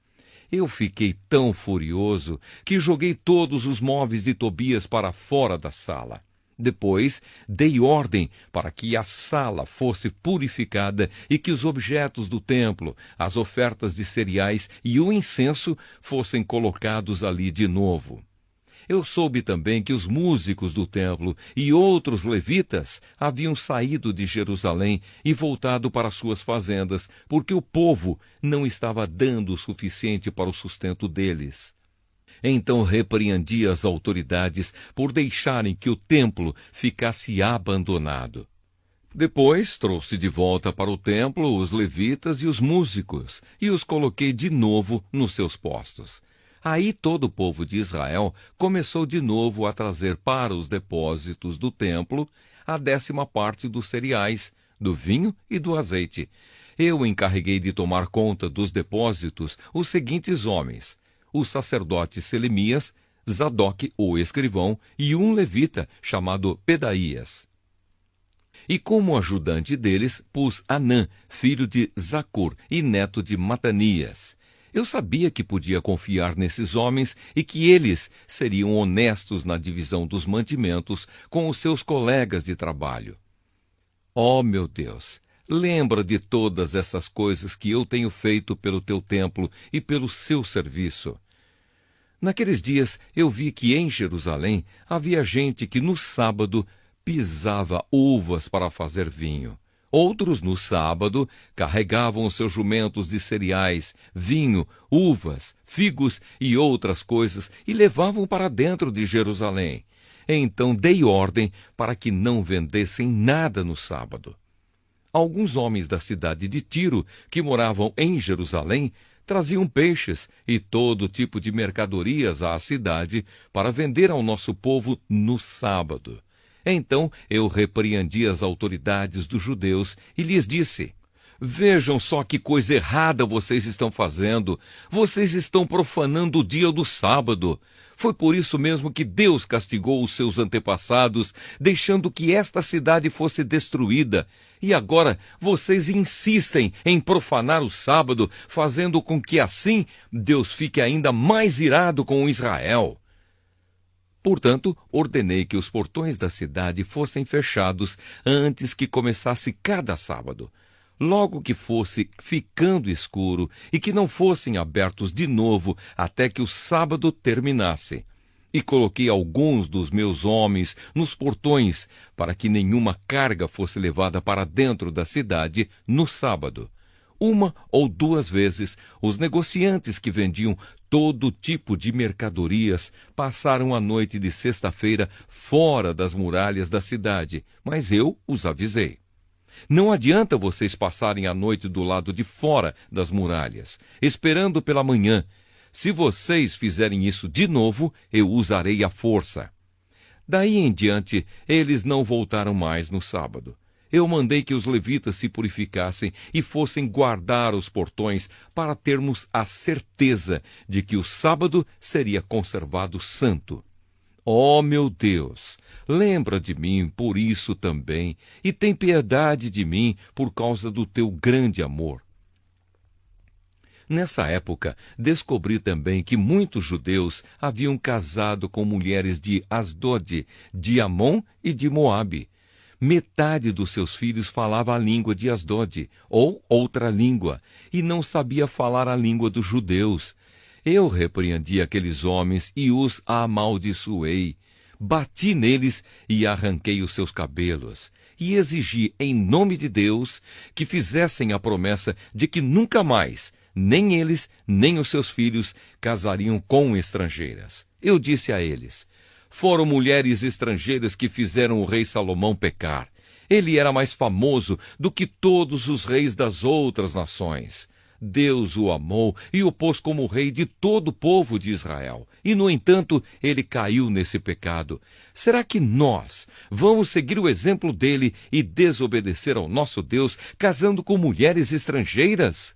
Eu fiquei tão furioso que joguei todos os móveis de Tobias para fora da sala. Depois, dei ordem para que a sala fosse purificada e que os objetos do templo, as ofertas de cereais e o incenso fossem colocados ali de novo. Eu soube também que os músicos do templo e outros levitas haviam saído de Jerusalém e voltado para suas fazendas, porque o povo não estava dando o suficiente para o sustento deles. Então repreendi as autoridades por deixarem que o templo ficasse abandonado. Depois trouxe de volta para o templo os levitas e os músicos, e os coloquei de novo nos seus postos. Aí todo o povo de Israel começou de novo a trazer para os depósitos do templo a 10ª parte dos cereais, do vinho e do azeite. Eu encarreguei de tomar conta dos depósitos os seguintes homens: o sacerdote Selemias, Zadok, o escrivão, e um levita chamado Pedaías. E como ajudante deles pus Anã, filho de Zacur e neto de Matanias. Eu sabia que podia confiar nesses homens e que eles seriam honestos na divisão dos mantimentos com os seus colegas de trabalho. Ó meu Deus, lembra de todas essas coisas que eu tenho feito pelo teu templo e pelo seu serviço. Naqueles dias eu vi que em Jerusalém havia gente que no sábado pisava uvas para fazer vinho. Outros, no sábado, carregavam os seus jumentos de cereais, vinho, uvas, figos e outras coisas e levavam para dentro de Jerusalém. Então dei ordem para que não vendessem nada no sábado. Alguns homens da cidade de Tiro, que moravam em Jerusalém, traziam peixes e todo tipo de mercadorias à cidade para vender ao nosso povo no sábado. Então eu repreendi as autoridades dos judeus e lhes disse: vejam só que coisa errada vocês estão fazendo. Vocês estão profanando o dia do sábado. Foi por isso mesmo que Deus castigou os seus antepassados, deixando que esta cidade fosse destruída. E agora vocês insistem em profanar o sábado, fazendo com que assim Deus fique ainda mais irado com Israel. Portanto, ordenei que os portões da cidade fossem fechados antes que começasse cada sábado. logo que fosse ficando escuro, e que não fossem abertos de novo até que o sábado terminasse. E coloquei alguns dos meus homens nos portões, para que nenhuma carga fosse levada para dentro da cidade no sábado. Uma ou duas vezes, os negociantes que vendiam todo tipo de mercadorias passaram a noite de sexta-feira fora das muralhas da cidade, mas eu os avisei. Não adianta vocês passarem a noite do lado de fora das muralhas, esperando pela manhã. Se vocês fizerem isso de novo, eu usarei a força. Daí em diante, eles não voltaram mais no sábado. Eu mandei que os levitas se purificassem e fossem guardar os portões para termos a certeza de que o sábado seria conservado santo. Ó meu Deus, lembra de mim por isso também, e tem piedade de mim por causa do teu grande amor. Nessa época, descobri também que muitos judeus haviam casado com mulheres de Asdod, de Amon e de Moabe. Metade dos seus filhos falava a língua de Asdod, ou outra língua, e não sabia falar a língua dos judeus. Eu repreendi aqueles homens e os amaldiçoei. Bati neles e arranquei os seus cabelos. E exigi, em nome de Deus, que fizessem a promessa de que nunca mais, nem eles, nem os seus filhos, casariam com estrangeiras. Eu disse a eles: foram mulheres estrangeiras que fizeram o rei Salomão pecar. Ele era mais famoso do que todos os reis das outras nações. Deus o amou e o pôs como rei de todo o povo de Israel. E, no entanto, ele caiu nesse pecado. Será que nós vamos seguir o exemplo dele e desobedecer ao nosso Deus, casando com mulheres estrangeiras?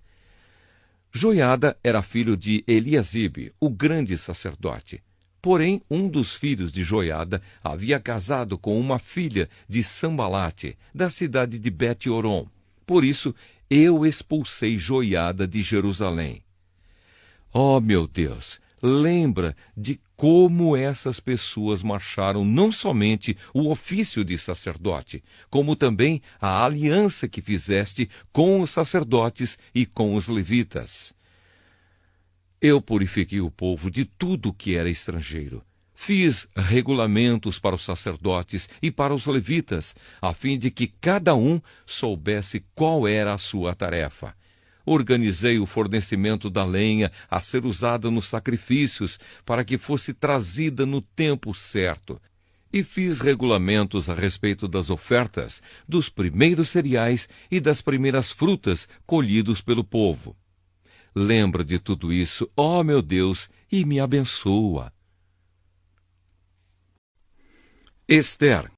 Joiada era filho de Eliasibe, o grande sacerdote. Porém, um dos filhos de Joiada havia casado com uma filha de Sambalate, da cidade de Bet-Horon. Por isso, eu expulsei Joiada de Jerusalém. Ó meu Deus, lembra de como essas pessoas marcharam não somente o ofício de sacerdote, como também a aliança que fizeste com os sacerdotes e com os levitas. Eu purifiquei o povo de tudo que era estrangeiro. Fiz regulamentos para os sacerdotes e para os levitas, a fim de que cada um soubesse qual era a sua tarefa. Organizei o fornecimento da lenha a ser usada nos sacrifícios, para que fosse trazida no tempo certo. E fiz regulamentos a respeito das ofertas, dos primeiros cereais e das primeiras frutas colhidos pelo povo. Lembra de tudo isso, ó meu Deus, e me abençoa. Ester,